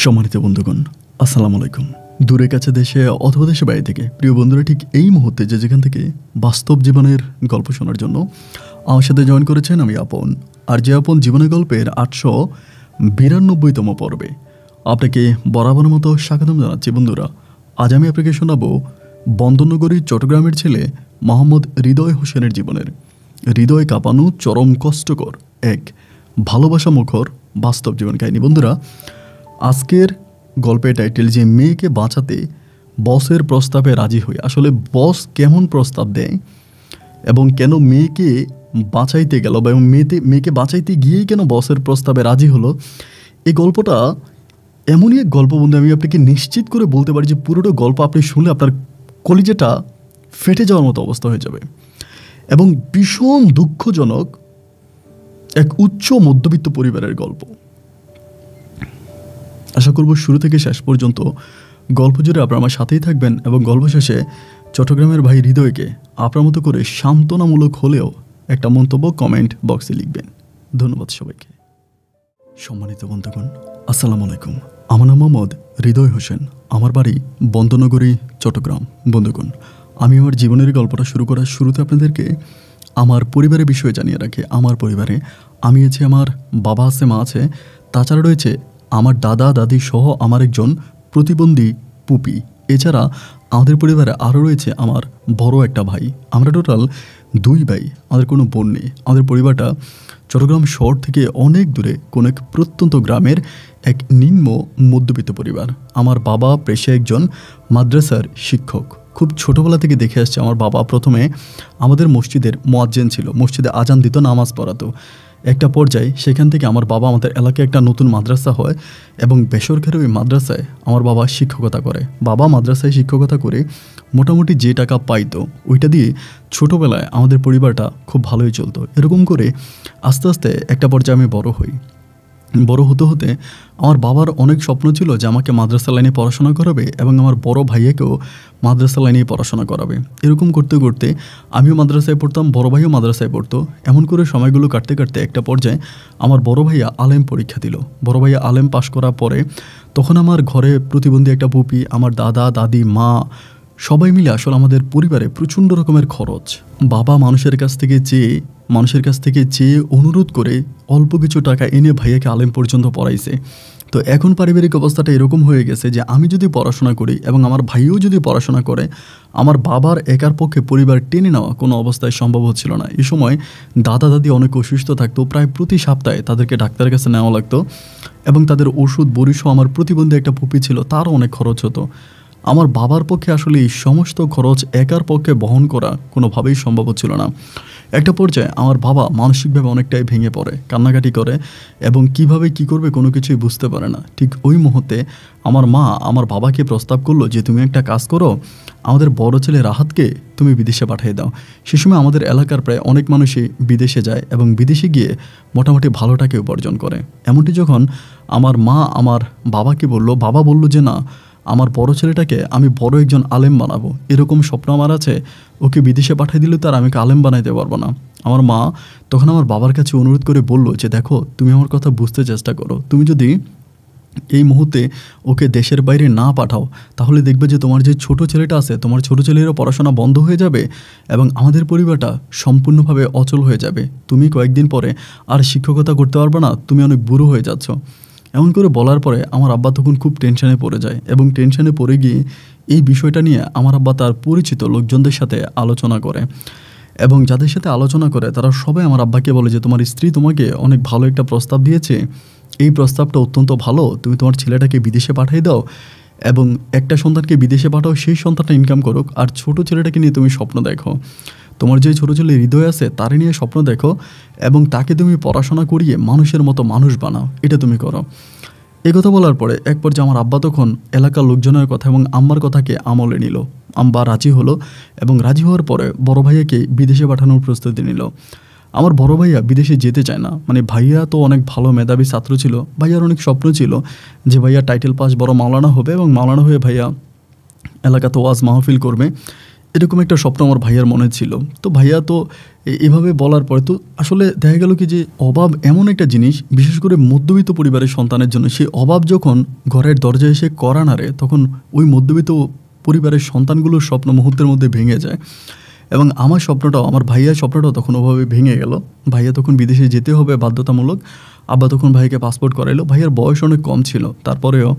সম্মানিত বন্ধুগণ, আসসালামু আলাইকুম। দূরে কাছে দেশে অথবা দেশে বাইরে থেকে প্রিয় বন্ধুরা ঠিক এই মুহূর্তে যেখান থেকে বাস্তব জীবনের গল্প শোনার জন্য আমার সাথে জয়েন করেছেন আমি আপন। আর যে আপন জীবনের গল্পের 892তম পর্বে আপনাকে বরাবর মতো স্বাগতম জানাচ্ছি। বন্ধুরা, আজ আমি আপনাকে শোনাবো বন্দরনগরী চট্টগ্রামের ছেলে মোহাম্মদ হৃদয় হোসেনের জীবনের হৃদয় কাঁপানো চরম কষ্টকর এক ভালোবাসা মুখর বাস্তব জীবন কাহিনী। বন্ধুরা, আজকের গল্পের টাইটেল যে মেয়েকে বাঁচাতে বসের প্রস্তাবে রাজি হই। আসলে বস কেমন প্রস্তাব দেয় এবং কেন মেয়েকে বাঁচাইতে গেল বা মেয়েকে বাঁচাইতে গিয়েই কেন বসের প্রস্তাবে রাজি হলো, এই গল্পটা এমনই এক গল্প বন্ধু, আমি আপনাকে নিশ্চিত করে বলতে পারি যে পুরোটা গল্প আপনি শুনলে আপনার কলিজাটা ফেটে যাওয়ার মতো অবস্থা হয়ে যাবে এবং ভীষণ দুঃখজনক এক উচ্চ মধ্যবিত্ত পরিবারের গল্প। আশা করব শুরু থেকে শেষ পর্যন্ত গল্প জুড়ে আপনারা আমার সাথেই থাকবেন এবং গল্প শেষে চট্টগ্রামের ভাই হৃদয়কে আপনার মতো করে সান্ত্বনামূলক হলেও একটা মন্তব্য কমেন্ট বক্সে লিখবেন। ধন্যবাদ সবাইকে। সম্মানিত বন্ধুগণ, আসসালামু আলাইকুম। আমার নাম মোহাম্মদ হৃদয় হোসেন, আমার বাড়ি বন্দরনগরী চট্টগ্রাম। বন্ধুগণ, আমি আমার জীবনের গল্পটা শুরু করার শুরুতে আপনাদেরকে আমার পরিবারের বিষয়ে জানিয়ে রাখি। আমার পরিবারে আমি আছি, আমার বাবা আছে, মা আছে, তাছাড়া রয়েছে আমার দাদা দাদি সহ আমার একজন প্রতিবন্ধী পুপি। এছাড়া আমাদের পরিবারে আরও রয়েছে আমার বড় একটা ভাই। আমরা টোটাল 2 ভাই, আমাদের কোনো বোন নেই। আমাদের পরিবারটা চট্টগ্রাম শহর থেকে অনেক দূরে কোনো এক প্রত্যন্ত গ্রামের এক নিম্ন মধ্যবিত্ত পরিবার। আমার বাবা পেশায় একজন মাদ্রাসার শিক্ষক। খুব ছোটোবেলা থেকে দেখে আসছে আমার বাবা প্রথমে আমাদের মসজিদের মুয়াজ্জিন ছিল, মসজিদে আজান দিত, নামাজ পড়াতো। একটা পর্যায়ে সেখান থেকে আমার বাবা আমাদের এলাকায় একটা নতুন মাদ্রাসা হয় এবং বেসরকারি ওই মাদ্রাসায় আমার বাবা শিক্ষকতা করে। বাবা মাদ্রাসায় শিক্ষকতা করে মোটামুটি যে টাকা পাইতো ওইটা দিয়ে ছোটোবেলায় আমাদের পরিবারটা খুব ভালোই চলতো। এরকম করে আস্তে আস্তে একটা পর্যায়ে আমি বড় হই। বড় হতে হতে আমার বাবার অনেক স্বপ্ন ছিল যে আমাকে মাদ্রাসা লাইনে পড়াশোনা করাবে এবং আমার বড় ভাইয়াকেও মাদ্রাসা লাইনে পড়াশোনা করাবে। এরকম করতে করতে আমিও মাদ্রাসায় পড়তাম, বড় ভাইও মাদ্রাসায় পড়তো। এমন করে সময়গুলো কাটতে কাটতে একটা পর্যায়ে আমার বড় ভাইয়া আলেম পরীক্ষা দিল। বড় ভাইয়া আলেম পাশ করার পরে তখন আমার ঘরে প্রতিবন্ধী একটা পুপি, আমার দাদা দাদি মা সবাই মিলে আসলে আমাদের পরিবারে প্রচণ্ড রকমের খরচ। বাবা মানুষের কাছ থেকে চেয়ে অনুরোধ করে অল্প কিছু টাকা এনে ভাইয়াকে আলেম পর্যন্ত পড়াইছে। তো এখন পারিবারিক অবস্থাটা এরকম হয়ে গেছে যে আমি যদি পড়াশোনা করি এবং আমার ভাইও যদি পড়াশোনা করে, আমার বাবার একার পক্ষে পরিবার টেনে নেওয়া কোনো অবস্থায় সম্ভব হচ্ছিল না। এই সময় দাদা দাদি অনেক অসুস্থ থাকতো, প্রায় প্রতি সপ্তাহে তাদেরকে ডাক্তারের কাছে নেওয়া লাগতো এবং তাদের ওষুধ বড়িসহ আমার প্রতিবন্ধী একটা পুপি ছিল, তারও অনেক খরচ হতো। আমার বাবার পক্ষে আসলে এই সমস্ত খরচ একার পক্ষে বহন করা কোনোভাবেই সম্ভব হচ্ছিল না। একটা পর্যায়ে আমার বাবা মানসিকভাবে অনেকটাই ভেঙে পড়ে, কান্নাকাটি করে এবং কিভাবে কি করবে কোনো কিছুই বুঝতে পারে না। ঠিক ওই মুহূর্তে আমার মা আমার বাবাকে প্রস্তাব করলো যে তুমি একটা কাজ করো, আমাদের বড় ছেলে রাহাতকে তুমি বিদেশে পাঠিয়ে দাও। সে সময় আমাদের এলাকার প্রায় অনেক মানুষই বিদেশে যায় এবং বিদেশে গিয়ে মোটামুটি ভালো টাকা উপার্জন করে। এমনটি যখন আমার মা আমার বাবাকে বলল, বাবা বলল যে না, আমার বড় ছেলেটাকে আমি বড় একজন আলেম বানাবো, এরকম স্বপ্ন আমার আছে, ওকে বিদেশে পাঠিয়ে দিলে তার আমি আলেম বানাইতে পারবো না। আমার মা তখন আমার বাবার কাছে অনুরোধ করে বলল যে দেখো, তুমি আমার কথা বুঝতে চেষ্টা করো, তুমি যদি এই মুহূর্তে ওকে দেশের বাইরে না পাঠাও তাহলে দেখবে যে তোমার যে ছোট ছেলেটা আছে, তোমার ছোট ছেলেরও পড়াশোনা বন্ধ হয়ে যাবে এবং আমাদের পরিবারটা সম্পূর্ণভাবে অচল হয়ে যাবে। তুমি কয়েকদিন পরে আর শিক্ষকতা করতে পারবে না, তুমি অনেক বুড়ো হয়ে যাচ্ছ। এমন করে বলার পরে আমার আব্বা তখন খুব টেনশনে পড়ে যায় এবং টেনশনে পড়ে গিয়ে এই বিষয়টা নিয়ে আমার আব্বা তার পরিচিত লোকজনদের সাথে আলোচনা করে এবং যাদের সাথে আলোচনা করে তারা সবাই আমার আব্বাকে বলে যে তোমার স্ত্রী তোমাকে অনেক ভালো একটা প্রস্তাব দিয়েছে, এই প্রস্তাবটা অত্যন্ত ভালো, তুমি তোমার ছেলেটাকে বিদেশে পাঠিয়ে দাও এবং একটা সন্তানকে বিদেশে পাঠাও, সেই সন্তানটা ইনকাম করুক, আর ছোট ছেলেটাকে নিয়ে তুমি স্বপ্ন দেখো, তোমার যে ছোটো ছেলে হৃদয় আছে তারে নিয়ে স্বপ্ন দেখো এবং তাকে তুমি পড়াশোনা করিয়ে মানুষের মতো মানুষ বানাও, এটা তুমি করো। এই কথা বলার পরে এক পর্যায়ে আমার আব্বা তখন এলাকার লোকজনের কথা এবং আম্মার কথাকে আমলে নিল। আম্মা রাজি হলো এবং রাজি হওয়ার পরে বড় ভাইয়াকে বিদেশে পাঠানোর প্রস্তুতি নিল। আমার বড় ভাইয়া বিদেশে যেতে চায় না, মানে ভাইয়া তো অনেক ভালো মেধাবী ছাত্র ছিল, ভাইয়ার অনেক স্বপ্ন ছিল যে ভাইয়া টাইটেল পাস বড় মাওলানা হবে এবং মাওলানা হয়ে ভাইয়া এলাকাতে ওয়াজ মাহফিল করবে। এরকম একটা স্বপ্ন আমার ভাইয়ার মনে ছিল। তো ভাইয়া তো এভাবে বলার পরে তো আসলে দেখা গেল কি যে অভাব এমন একটা জিনিস, বিশেষ করে মধ্যবিত্ত পরিবারের সন্তানের জন্য সেই অভাব যখন ঘরের দরজায় এসে কড়া নাড়ে, তখন ওই মধ্যবিত্ত পরিবারের সন্তানগুলোর স্বপ্ন মুহূর্তের মধ্যে ভেঙে যায়। এবং আমার স্বপ্নটাও, আমার ভাইয়ার স্বপ্নটাও তখন ওভাবে ভেঙে গেল। ভাইয়া তখন বিদেশে যেতে হবে বাধ্যতামূলক। আব্বা তখন ভাইকে পাসপোর্ট করাইলো। ভাইয়ার বয়স অনেক কম ছিল, তারপরেও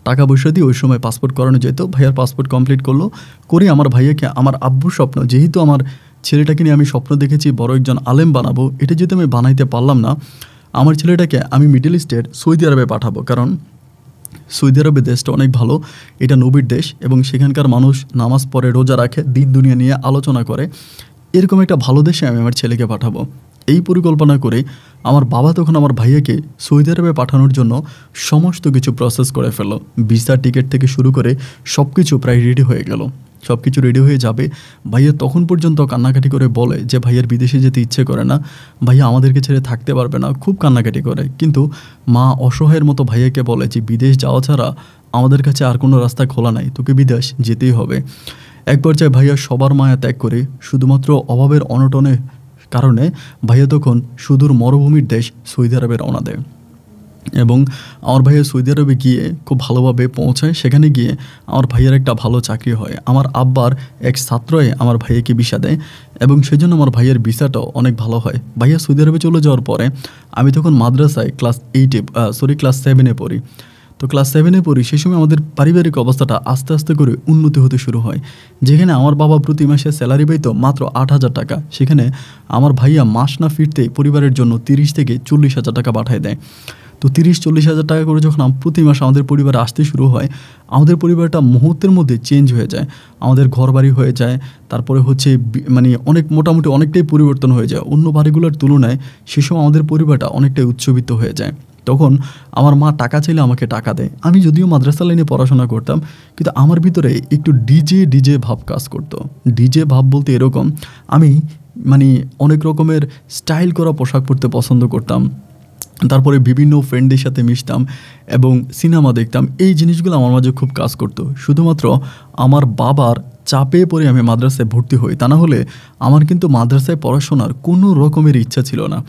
টাকা পয়সা দিয়ে ওই সময় পাসপোর্ট করানো যেত। ভাইয়ার পাসপোর্ট কমপ্লিট করলো। করে আমার ভাইয়াকে, আমার আব্বুর স্বপ্ন, যেহেতু আমার ছেলেটাকে নিয়ে আমি স্বপ্ন দেখেছি বড় একজন আলেম বানাবো, এটা যেহেতু আমি বানাইতে পারলাম না, আমার ছেলেটাকে আমি মিডল ইস্টের সৌদি আরবে পাঠাবো। কারণ সৌদি আরবে দেশটা অনেক ভালো, এটা নবীর দেশ এবং সেখানকার মানুষ নামাজ পড়ে, রোজা রাখে, দিন দুনিয়া নিয়ে আলোচনা করে। এরকম একটা ভালো দেশে আমি আমার ছেলেকে পাঠাবো। এই পরিকল্পনা করে আমার বাবা তখন আমার ভাইয়াকে সৌদি আরবে পাঠানোর জন্য সমস্ত কিছু প্রসেস করে ফেললো। ভিসা, টিকিট থেকে শুরু করে সব কিছু প্রায় রেডি হয়ে গেল। সব কিছু রেডি হয়ে যাবে, ভাইয়া তখন পর্যন্ত কান্নাকাটি করে বলে যে ভাইয়ার বিদেশে যেতে ইচ্ছে করে না, ভাইয়া আমাদেরকে ছেড়ে থাকতে পারবে না, খুব কান্নাকাটি করে। কিন্তু মা অসহায়ের মতো ভাইয়াকে বলে যে বিদেশ যাওয়া ছাড়া আমাদের কাছে আর কোনো রাস্তা খোলা নাই, তোকে বিদেশ যেতেই হবে। এক পর্যায়ে ভাইয়া সবার মায়া ত্যাগ করে শুধুমাত্র অভাবের অনটনে কারণে ভাইয়া তখন সুদূর মরুভূমির দেশ সৌদি আরবে রওনা দেয়। এবং আমার ভাইয়া সৌদি আরবে গিয়ে খুব ভালোভাবে পৌঁছায়। সেখানে গিয়ে আমার ভাইয়ের একটা ভালো চাকরি হয়। আমার আব্বার এক ছাত্রই আমার ভাইয়াকে ভিসা দেয় এবং সেজন্য আমার ভাইয়ের ভিসাটাও অনেক ভালো হয়। ভাইয়া সৌদি আরবে চলে যাওয়ার পরে আমি তখন মাদ্রাসায় ক্লাস 7-এ পড়ি। তো ক্লাস 7-এ পড়ি, সেই সময় আমাদের পারিবারিক অবস্থাটা আস্তে আস্তে করে উন্নতি হতে শুরু হয়। যেখানে আমার বাবা প্রতি মাসে স্যালারি পেত মাত্র 8,000 টাকা, সেখানে আমার ভাইয়া মাস না ফিরতে পরিবারের জন্য 30 থেকে 40,000 টাকা পাঠায় দেয়। তো 30-40 হাজার টাকা করে যখন প্রতি মাসে আমাদের পরিবারে আসতে শুরু হয়, আমাদের পরিবারটা মুহূর্তের মধ্যে চেঞ্জ হয়ে যায়। আমাদের ঘর বাড়ি হয়ে যায়, তারপরে হচ্ছে মানে মোটামুটি অনেকটাই পরিবর্তন হয়ে যায় অন্য বাড়িগুলোর তুলনায়। সে সময় আমাদের পরিবারটা অনেকটাই উচ্চবিত্ত হয়ে যায়। তখন আমার মা টাকা চাইলে আমাকে টাকা দেয়। আমি যদিও মাদ্রাসা লাইনে পড়াশোনা করতাম, কিন্তু আমার ভিতরে একটু ডিজে ভাব কাজ করতো। ডিজে ভাব বলতে এরকম, আমি মানে অনেক রকমের স্টাইল করা পোশাক পরতে পছন্দ করতাম। তারপরে বিভিন্ন ফ্রেন্ডদের সাথে মিশতাম এবং সিনেমা দেখতাম। এই জিনিসগুলো আমার মাঝে খুব কাজ করতো। শুধুমাত্র আমার বাবার চাপে পড়ে আমি মাদ্রাসায় ভর্তি হই, তা না হলে আমার কিন্তু মাদ্রাসায় পড়াশোনার কোনো রকমের ইচ্ছা ছিল না।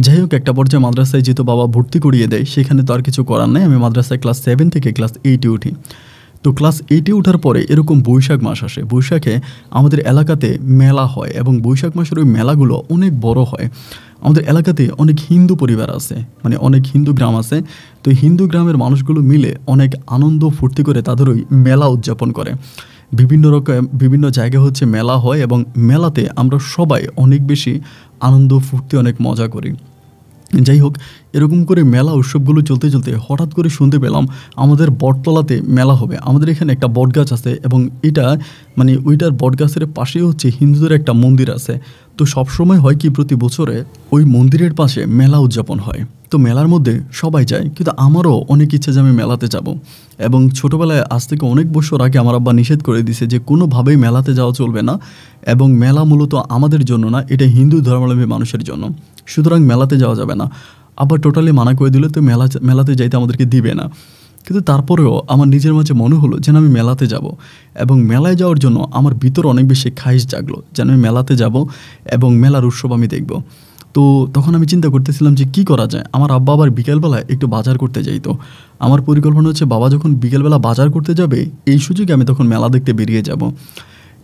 যাই হোক, একটা পর্যায়ে মাদ্রাসায় যেহেতু বাবা ভর্তি করিয়ে দেয়, সেখানে তো আর কিছু করার নেই। আমি মাদ্রাসায় ক্লাস 7 থেকে ক্লাস 8-এ উঠি। তো ক্লাস 8-এ ওঠার পরে এরকম বৈশাখ মাস আসে। বৈশাখে আমাদের এলাকাতে মেলা হয় এবং বৈশাখ মাসের ওই মেলাগুলো অনেক বড় হয়। আমাদের এলাকাতে অনেক হিন্দু পরিবার আছে, মানে অনেক হিন্দু গ্রাম আছে। তো হিন্দু গ্রামের মানুষগুলো মিলে অনেক আনন্দ ফুর্তি করে তাদের ওই মেলা উদযাপন করে। বিভিন্ন জায়গায় হচ্ছে মেলা হয় এবং মেলাতে আমরা সবাই অনেক বেশি আনন্দ ফুর্তি, অনেক মজা করি। যাই হোক, এরকম করে মেলা উৎসবগুলো চলতে চলতে হঠাৎ করে শুনতে পেলাম আমাদের বটতলাতে মেলা হবে। আমাদের এখানে একটা বটগাছ আছে এবং এটা মানে ওইটার বটগাছের পাশেই হচ্ছে হিন্দুদের একটা মন্দির আছে। তো সবসময় হয় কি, প্রতি বছরে ওই মন্দিরের পাশে মেলা উদযাপন হয়। তো মেলার মধ্যে সবাই যায়, কিন্তু আমারও অনেক ইচ্ছা যে আমি মেলাতে যাব। এবং ছোটোবেলায় আজ থেকে অনেক বছর আগে আমার আব্বা নিষেধ করে দিছে যে কোনোভাবেই মেলাতে যাওয়া চলবে না এবং মেলা মূলত আমাদের জন্য না, এটা হিন্দু ধর্মাবলম্বী মানুষের জন্য, সুতরাং মেলাতে যাওয়া যাবে না। আবার টোটালি মানা করে দিলে তো মেলাতে যাইতে আমাদেরকে দিবে না। কিন্তু তারপরেও আমার নিজের মাঝে মনে হলো যেন আমি মেলাতে যাব এবং মেলায় যাওয়ার জন্য আমার ভিতর অনেক বেশি খাইশ জাগলো যেন আমি মেলাতে যাব এবং মেলার উৎসব আমি দেখব। তো তখন আমি চিন্তা করতেছিলাম যে কী করা যায়। আমার আব্বা আবার বিকেলবেলায় একটু বাজার করতে যাইতো। আমার পরিকল্পনা হচ্ছে বাবা যখন বিকেলবেলা বাজার করতে যাবে, এই সুযোগে আমি তখন মেলা দেখতে বেরিয়ে যাব।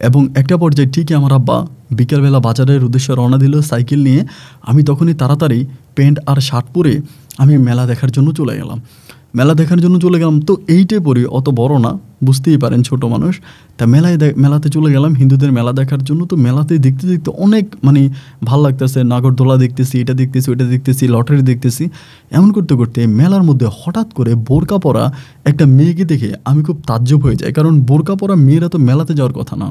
এবং একটা পর্যায়ে ঠিকই আমার আব্বা বিকেলবেলা বাজারের উদ্দেশ্যে রওনা দিল সাইকেল নিয়ে। আমি তখনই তাড়াতাড়ি প্যান্ট আর শার্ট পরে আমি মেলা দেখার জন্য চলে গেলাম। তো এইটাই পরি, অত বড় না, বুঝতেই পারেন ছোট মানুষ। তা মেলাতে চলে গেলাম হিন্দুদের মেলা দেখার জন্য। তো মেলাতে দেখতে দেখতে অনেক মানে ভালো লাগতেছে, নাগরদোলা দেখতেছি, এটা দেখতেছি, ওইটা দেখতেছি, লটারি দেখতেছি। এমন করতে করতে মেলার মধ্যে হঠাৎ করে বোরকা পরা একটা মেয়েকে দেখে আমি খুব তাজ্জব হয়ে যাই, কারণ বোরকা পরা মেয়েরা তো মেলাতে যাওয়ার কথা না।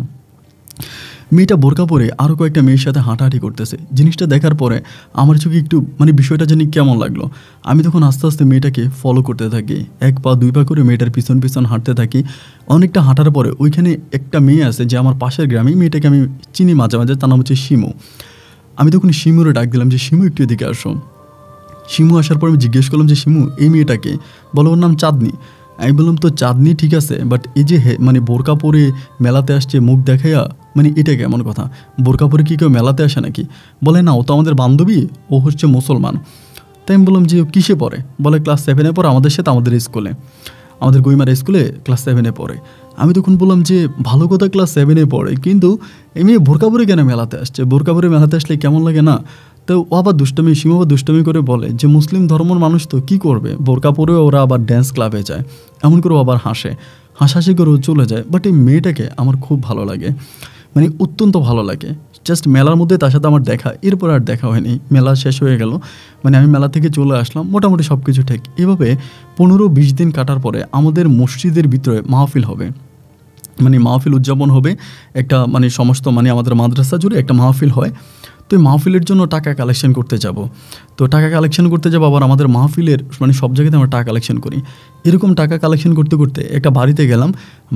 মেয়েটা বোরকা পরে আরও কয়েকটা মেয়ের সাথে হাঁটাহাঁটি করতেছে। জিনিসটা দেখার পরে আমার চোখে একটু মানে বিষয়টা জানি কেমন লাগলো। আমি তখন আস্তে আস্তে মেয়েটাকে ফলো করতে থাকি, 1 পা 2 পা করে মেয়েটার পিছন পিছন হাঁটতে থাকি। অনেকটা হাঁটার পরে ওইখানে একটা মেয়ে আছে যে আমার পাশের গ্রামে, মেয়েটাকে আমি চিনি মাঝে মাঝে, তার নাম হচ্ছে শিমু। আমি তখন শিমুরে ডাক দিলাম যে শিমু একটু এদিকে আসো। শিমু আসার পর আমি জিজ্ঞেস করলাম যে শিমু এই মেয়েটাকে, বলো ওর নাম চাঁদনি। আমি বললাম তো চাঁদনি ঠিক আছে, বাট এই যে মানে বোরকা পরে মেলাতে আসছে মুখ দেখাইয়া, মানে এটা কেমন কথা? বোরকা পরে কি কেউ মেলাতে আসে নাকি? বলে না, ও তো আমাদের বান্ধবী, ও হচ্ছে মুসলমান। তাই আমি বললাম যে কিসে পড়ে? বলে ক্লাস 7-এ পড়ে আমাদের সাথে, আমাদের স্কুলে, আমাদের গইমার স্কুলে ক্লাস 7-এ পড়ে। আমি তখন বললাম যে ভালো কথা, ক্লাস 7-এ পড়ে, কিন্তু এমনি বোরকা পরে কেন মেলাতে আসছে? বোরকা পরে মেলাতে আসলে কেমন লাগে না? তো ও আবার দুষ্টামি, সীমা আবার দুষ্টামি করে বলে যে মুসলিম ধর্মের মানুষ তো কী করবে, বোরকা পরেও ওরা আবার ড্যান্স ক্লাবে যায়, এমন করেও আবার হাসে, হাসাহাসি করেও চলে যায়। বাট এই মেয়েটাকে আমার খুব ভালো লাগে, মানে অত্যন্ত ভালো লাগে। জাস্ট মেলার মধ্যে তার সাথে আমার দেখা, এরপর আর দেখা হয়নি। মেলা শেষ হয়ে গেল, মানে আমি মেলা থেকে চলে আসলাম, মোটামুটি সব কিছু ঠিক। এভাবে 15-20 দিন কাটার পরে আমাদের মসজিদের ভিতরে মাহফিল হবে, মানে মাহফিল উদযাপন হবে একটা, মানে সমস্ত মানে আমাদের মাদ্রাসা জুড়ে একটা মাহফিল হয়। তো এই মাহফিলের জন্য টাকা কালেকশন করতে যাব। তো টাকা কালেকশন করতে যাবো, আবার আমাদের মাহফিলের মানে সব জায়গাতে আমরা টাকা কালেকশন করি। এরকম টাকা কালেকশন করতে করতে একটা বাড়িতে গেলাম।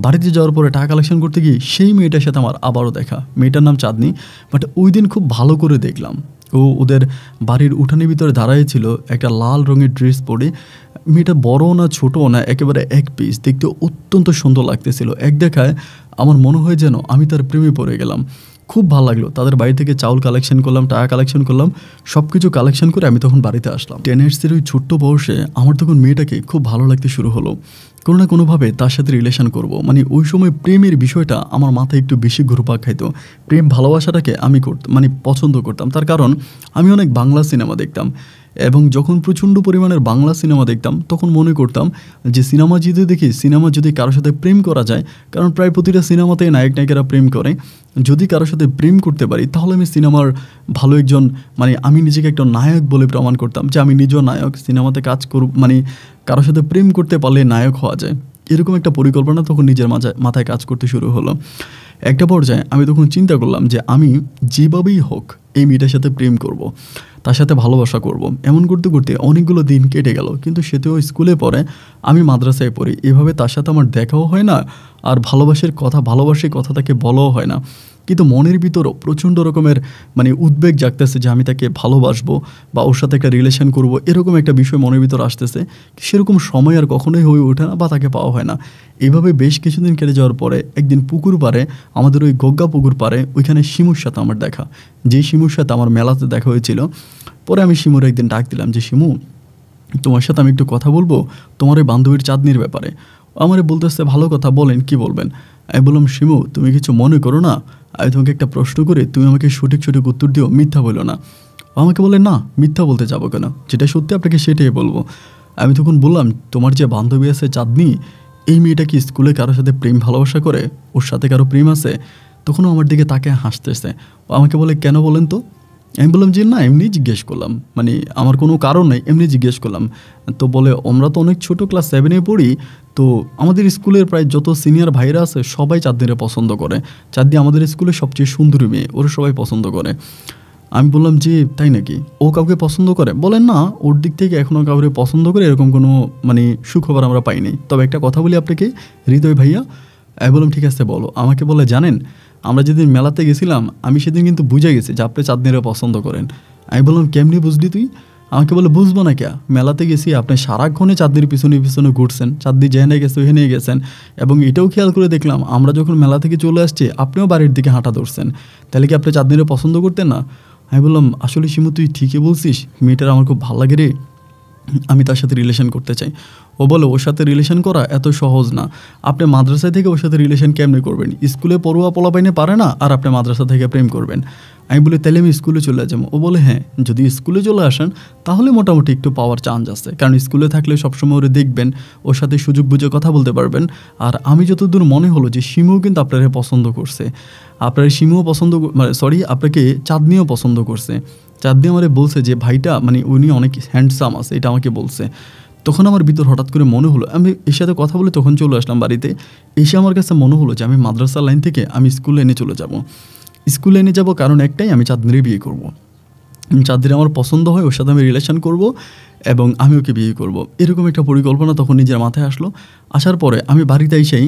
বাড়িতে যাওয়ার পরে টাকা কালেকশন করতে গিয়ে সেই মেয়েটার সাথে আমার আবারও দেখা। মেয়েটার নাম চাঁদনি। বাট ওই দিন খুব ভালো করে দেখলাম, ওদের বাড়ির উঠানের ভিতরে দাঁড়ায় ছিল একটা লাল রঙের ড্রেস পরে। মেয়েটা বড়ও না ছোটও না, একেবারে এক পিস, দেখতে অত্যন্ত সুন্দর লাগতেছিল। এক দেখায় আমার মনে হয় যেন আমি তার প্রেমে পড়ে গেলাম। খুব ভালো লাগলো। তাদের বাড়ি থেকে চাউল কালেকশন করলাম, টাকা কালেকশন করলাম, সব কিছু কালেকশন করে আমি তখন বাড়িতে আসলাম। 10 ইয়ার্সের ওই ছোট্ট বয়সে আমার তখন মেয়েটাকে খুব ভালো লাগতে শুরু হলো। কোনো না কোনোভাবে তার সাথে রিলেশন করব, মানে ওই সময় প্রেমের বিষয়টা আমার মাথায় একটু বেশি ঘুরপাক খাইতো। প্রেম ভালোবাসাটাকে আমি মানে পছন্দ করতাম। তার কারণ আমি অনেক বাংলা সিনেমা দেখতাম, এবং যখন প্রচণ্ড পরিমাণের বাংলা সিনেমা দেখতাম তখন মনে করতাম যে সিনেমা যদি কারোর সাথে প্রেম করা যায়, কারণ প্রায় প্রতিটা সিনেমাতে নায়ক নায়িকারা প্রেম করে, যদি কারোর সাথে প্রেম করতে পারি তাহলে আমি সিনেমার ভালো একজন, মানে আমি নিজেকে একটা নায়ক বলে প্রমাণ করতাম যে আমি নিজেও নায়ক, সিনেমাতে কাজ করব, মানে কারোর সাথে প্রেম করতে পারলে নায়ক হওয়া যায়। এরকম একটা পরিকল্পনা তখন নিজের মাথায় কাজ করতে শুরু হলো। একটা পর্যায়ে আমি তখন চিন্তা করলাম যে আমি যেভাবেই হোক এই মেয়েটার সাথে প্রেম করব, তার সাথে ভালোবাসা করব। এমন করতে করতে অনেকগুলো দিন কেটে গেল, কিন্তু সে তো স্কুলে পড়ে, আমি মাদ্রাসায় পড়ি। এভাবে তার সাথে আমার দেখাও হয় না, আর ভালোবাসার কথা তাকে বলাও হয় না। কিন্তু মনের ভিতরও প্রচণ্ড রকমের মানে উদ্বেগ জাগতেছে যে আমি তাকে ভালোবাসবো বা ওর সাথে একটা রিলেশন করব, এরকম একটা বিষয় মনের ভিতর আসতেছে। সেরকম সময় আর কখনোই হয়ে ওঠে না বা তাকে পাওয়া হয় না। এইভাবে বেশ কিছুদিন কেটে যাওয়ার পরে একদিন পুকুর পাড়ে, আমাদের ওই গগ্গা পুকুর পাড়ে, ওইখানে শিমুর সাথে আমার দেখা। যেই শিমুর সাথে আমার মেলাতে দেখা হয়েছিল, পরে আমি শিমুর একদিন ডাক দিলাম যে শিমু, তোমার সাথে আমি একটু কথা বলবো তোমার ওই বান্ধবীর চাঁদনির ব্যাপারে। আমারে বলতেছে ভালো কথা, বলেন কি বলবেন। আমি বললাম শিমু, তুমি কিছু মনে করো না, আমি তোমাকে একটা প্রশ্ন করে তুমি আমাকে সঠিক উত্তর দিও, মিথ্যা বলো না। আমাকে বলে না, মিথ্যা বলতে যাবো কেন, যেটা সত্যি আপনাকে সেটাই বলবো। আমি তখন বললাম তোমার যে বান্ধবী আছে চাঁদনি, এই মেয়েটা কি স্কুলে কারোর সাথে প্রেম ভালোবাসা করে, ওর সাথে কারো প্রেম আছে? তখনও আমার দিকে তাকে হাসতেছে। ও আমাকে বলে কেন বলেন তো? আমি বললাম যে না, এমনি জিজ্ঞেস করলাম, মানে আমার কোনো কারণ নেই, এমনি জিজ্ঞেস করলাম। তো বলে আমরা তো অনেক ছোটো, ক্লাস 7-এ পড়ি, তো আমাদের স্কুলের প্রায় যত সিনিয়র ভাইরা আছে সবাই চাঁদনিরে পছন্দ করে। চাঁদনি আমাদের স্কুলের সবচেয়ে সুন্দরী মেয়ে, ওরা সবাই পছন্দ করে। আমি বললাম যে তাই নাকি, ও কাউকে পছন্দ করে? বলেন না, ওর দিক থেকে এখনও কাউকে পছন্দ করে এরকম কোনো মানে সুখবর আমরা পাইনি। তবে একটা কথা বলি আপনাকে হৃদয় ভাইয়া। আমি বললাম ঠিক আছে বলো। আমাকে বলে জানেন, আমরা যেদিন মেলাতে গেছিলাম আমি সেদিন কিন্তু বুঝে গেছি যে আপনি চাঁদনিরে পছন্দ করেন। আমি বললাম কেমনি বুঝলি তুই? আমাকে বলে বুঝবো না ক্যা, মেলাতে গেছি, আপনি সারাক্ষণে চাঁদনির পিছনে পিছনে ঘুরছেন, চাঁদনি যেখানে গেছে ওখানে গেছেন, এবং এটাও খেয়াল করে দেখলাম আমরা যখন মেলা থেকে চলে আসছি আপনিও বাড়ির দিকে হাঁটা ধরছেন, তাহলে কি আপনি চাঁদনিরে পছন্দ করতেন না? আমি বললাম আসলে শিমু তুই ঠিকই বলছিস, মেয়েটার আমার খুব ভালো লাগে রে, আমি তার সাথে রিলেশন করতে চাই। ও বলে ওর সাথে রিলেশন করা এত সহজ না, আপনি মাদ্রাসা থেকে ওর সাথে রিলেশন কেমনে করবেন? স্কুলে পড়ুয়া পোলাপাইনে পারে না, আর আপনি মাদ্রাসা থেকে প্রেম করবেন। আমি বলি তাহলে আমি স্কুলে চলে যাবো। ও বলে হ্যাঁ, যদি স্কুলে চলে আসেন তাহলে মোটামুটি একটু পাওয়ার চান্স আছে, কারণ স্কুলে থাকলে সবসময় ওরে দেখবেন, ওর সাথে সুযোগ বুঝে কথা বলতে পারবেন। আর আমি যতদূর মনে হলো যে শিমুও কিন্তু আপনারা পছন্দ করছে, আপনার শিমুও পছন্দ, মানে সরি আপনাকে চাঁদনিও পছন্দ করছে। চাঁদনি আমারে বলছে যে ভাইটা মানে উনি অনেক হ্যান্ডসাম আছে, এটা আমাকে বলছে। তখন আমার ভিতর হঠাৎ করে মনে হলো, আমি এর সাথে কথা বলে তখন চলে আসলাম বাড়িতে। এসে আমার কাছে মনে হলো যে আমি মাদ্রাসা লাইন থেকে আমি স্কুলে এনে চলে যাব। স্কুলে এনে যাব কারণ একটাই, আমি চাঁদনিরে বিয়ে করব। চাঁদনি আমার পছন্দ হয়, ওর সাথে আমি রিলেশন করব এবং আমি ওকে বিয়ে করব, এরকম একটা পরিকল্পনা তখন নিজের মাথায় আসলো। আসার পরে আমি বাড়িতে এসেই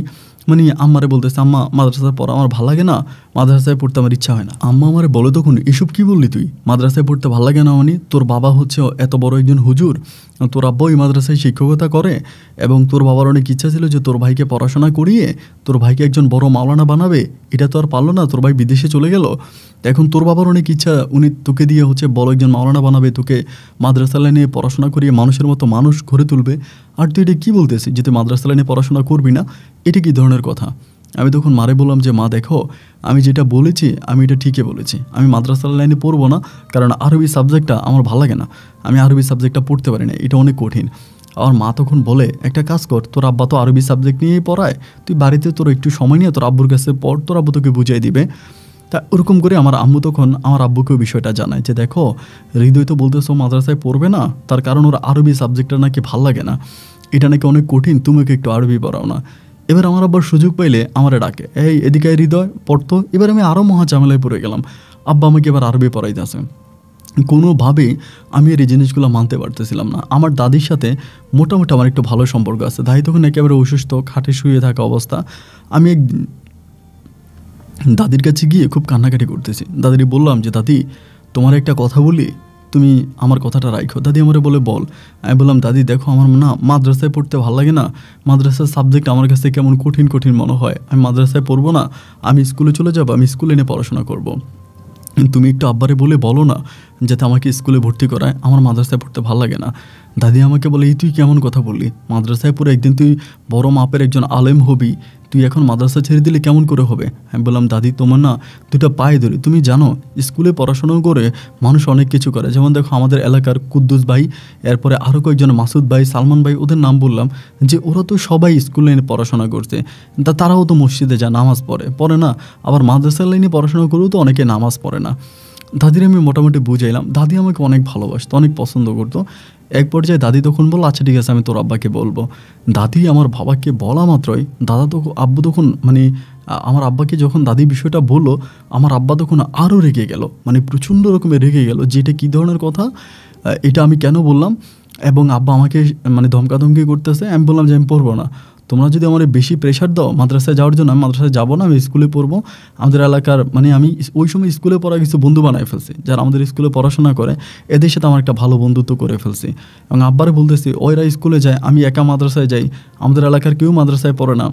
মানে আম্মারে বলতেছে, আম্মা মাদ্রাসায় পড়া আমার ভালো লাগে না, মাদ্রাসায় পড়তে আমার ইচ্ছা হয় না। আম্মা আমারে বলে তখন, এসব কি বললি তুই, মাদ্রাসায় পড়তে ভালো লাগে না মানে? তোর বাবা হচ্ছে এত বড় একজন হুজুর, তোর আব্বা ওই মাদ্রাসায় শিক্ষকতা করে, এবং তোর বাবার অনেক ইচ্ছা ছিল যে তোর ভাইকে পড়াশোনা করিয়ে তোর ভাইকে একজন বড় মাওলানা বানাবে, এটা তো আর পারলো না, তোর ভাই বিদেশে চলে গেল। এখন তোর বাবার অনেক ইচ্ছা, উনি তোকে দিয়ে হচ্ছে বড় একজন মাওলানা বানাবে, তোকে মাদ্রাসা লাইনে পড়াশোনা করিয়ে মানুষের মতো মানুষ গড়ে তুলবে, আর তুই এটা কী বলতেছিস যে তুই মাদ্রাসা লাইনে পড়াশোনা করবি না? এটা কী ধরনের কথা? আমি তখন মারে বললাম যে, মা দেখো, আমি যেটা বলেছি আমি এটা ঠিকই বলেছি, আমি মাদ্রাসা লাইনে পড়বো না, কারণ আরবি সাবজেক্টটা আমার ভালো লাগে না, আমি আরবি সাবজেক্টটা পড়তে পারি না, এটা অনেক কঠিন। আমার মা তখন বলে, একটা কাজ কর, তোর আব্বা তো আরবি সাবজেক্ট নিয়েই পড়ায়, তুই বাড়িতে তোর একটু সময় নিয়ে তোর আব্বুর কাছে পড়, তোর আব্বু তোকে বুঝিয়ে দিবে। তা ওরকম করে আমার আম্মু তখন আমার আব্বুকেও বিষয়টা জানায় যে, দেখো হৃদয় তো বলতেছো মাদ্রাসায় পড়বে না, তার কারণ ওর আরবি সাবজেক্টটা নাকি ভাল লাগে না, এটা নাকি অনেক কঠিন, তুমি ওকে একটু আরবি পড়াও না। এবার আমার আব্বার সুযোগ পাইলে আমারে ডাকে, এই এদিকে হৃদয় পড়তো। এবার আমি আরও মহা ঝামেলায় পড়ে গেলাম, আব্বা আমাকে এবার আরবি পড়াইতেছে। কোনোভাবেই আমি এই জিনিসগুলো মানতে পারতেছিলাম না। আমার দাদির সাথে মোটামুটি আমার একটু ভালো সম্পর্ক আছে, দাদি তখন একেবারে অসুস্থ, খাটে শুয়ে থাকা অবস্থা। আমি একদিন দাদির কাছে গিয়ে খুব কান্নাকাটি করতেছি, দাদিরে বললাম যে, দাদি তোমার একটা কথা বলি, তুমি আমার কথাটা রাখো। দাদি আমারে বলে, বল। আমি বললাম, দাদি দেখো, আমার না মাদ্রাসায় পড়তে ভালো লাগে না, মাদ্রাসার সাবজেক্ট আমার কাছে কেমন কঠিন কঠিন মনে হয়, আমি মাদ্রাসায় পড়বো না, আমি স্কুলে চলে যাবো, আমি স্কুলে নিয়ে পড়াশোনা করব। তুমি একটু আব্বারে বলে বলো না যাতে আমাকে স্কুলে ভর্তি করায়, আমার মাদ্রাসায় পড়তে ভালো লাগে না। দাদি আমাকে বলে, এই তুই কেমন কথা বললি, মাদ্রাসায় পড়ে একদিন তুই বড় মাপের একজন আলেম হবি, তুই এখন মাদ্রাসা ছেড়ে দিলে কেমন করে হবে? আমি বললাম, দাদি তোমার না দুটো পায়ে ধরি, তুমি জানো স্কুলে পড়াশোনা করে মানুষ অনেক কিছু করে, যেমন দেখো আমাদের এলাকার কুদ্দুস ভাই, এরপরে আরও কয়েকজন মাসুদ ভাই, সালমান ভাই, ওদের নাম বললাম, যে ওরা তো সবাই স্কুলে পড়াশোনা করছে, তারাও তো মসজিদে যায়, নামাজ পড়ে না, আবার মাদ্রাসা লাইনে পড়াশোনা করেও তো অনেকে নামাজ পড়ে না। দাদির আমি মোটামুটি বুঝাইলাম, দাদি আমাকে অনেক ভালোবাসতো, অনেক পছন্দ করতো। এক পর্যায়ে দাদি তখন বলল, আচ্ছা ঠিক আছে, আমি তোর আব্বাকে বলবো। দাদি আমার বাবাকে বলা মাত্রই আব্বু তখন মানে আমার আব্বাকে যখন দাদি বিষয়টা বললো, আমার আব্বা তখন আরও রেগে গেল, মানে প্রচণ্ড রকমের রেগে গেল যে এটা কী ধরনের কথা, এটা আমি কেন বললাম। এবং আব্বা আমাকে মানে ধমকাধমকি করতেছে। আমি বললাম যে, আমি পড়বো না, তোমরা যদি আমার বেশি প্রেশার দাও মাদ্রাসায় যাওয়ার জন্য, আমি মাদ্রাসায় যাবো না, আমি স্কুলে পড়বো। আমাদের এলাকার মানে আমি ওই সময় স্কুলে পড়া কিছু বন্ধু বানায় ফেলছি, যারা আমাদের স্কুলে পড়াশোনা করে, এদের সাথে আমার একটা ভালো বন্ধুত্ব করে ফেলছি। এবং আব্বারে বলতেছি, ওইরা স্কুলে যায়, আমি একা মাদ্রাসায় যাই, আমাদের এলাকার কেউ মাদ্রাসায় পড়ে না,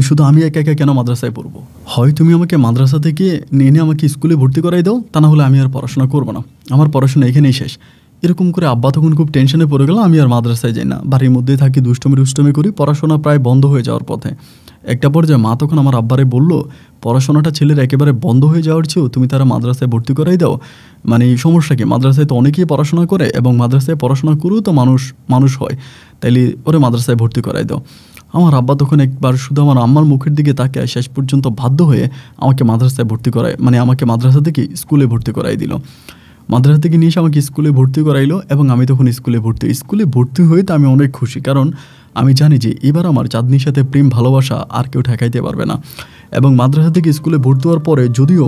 শুধু আমি একা একা কেন মাদ্রাসায় পড়বো? হয় তুমি আমাকে মাদ্রাসা থেকে এনে আমাকে স্কুলে ভর্তি করাই দাও, তা না হলে আমি আর পড়াশোনা করবো না, আমার পড়াশোনা এখানেই শেষ। এরকম করে আব্বা তখন খুব টেনশনে পড়ে গেল। আমি আর মাদ্রাসায় যাই না, বাড়ির মধ্যেই থাকি, দুষ্টমি করি, পড়াশোনা প্রায় বন্ধ হয়ে যাওয়ার পথে। একটা পর্যায়ে মা তখন আমার আব্বারে বলল, পড়াশোনাটা ছেলের একেবারে বন্ধ হয়ে যাওয়ার চেয়েও তুমি তারা মাদ্রাসায় ভর্তি করাই দাও, মানে সমস্যা কি, মাদ্রাসায় তো অনেকেই পড়াশোনা করে এবং মাদ্রাসায় পড়াশোনা করেও তো মানুষ হয়, তাইলে ওরে মাদ্রাসায় ভর্তি করাই দাও। আমার আব্বা তখন একবার শুধু আমার আম্মার মুখের দিকে তাকায় শেষ পর্যন্ত বাধ্য হয়ে আমাকে মাদ্রাসায় ভর্তি করায়, মানে আমাকে মাদ্রাসা থেকে স্কুলে ভর্তি করাই দিল। মাদ্রাসা থেকে নিয়ে এসে আমাকে স্কুলে ভর্তি করাইলো এবং আমি তখন স্কুলে ভর্তি হয়ে তো আমি অনেক খুশি, কারণ আমি জানি যে এবার আমার চাঁদনির সাথে প্রেম ভালোবাসা আর কেউ ঠেকাইতে পারবে না। এবং মাদ্রাসা থেকে স্কুলে ভর্তি হওয়ার পরে যদিও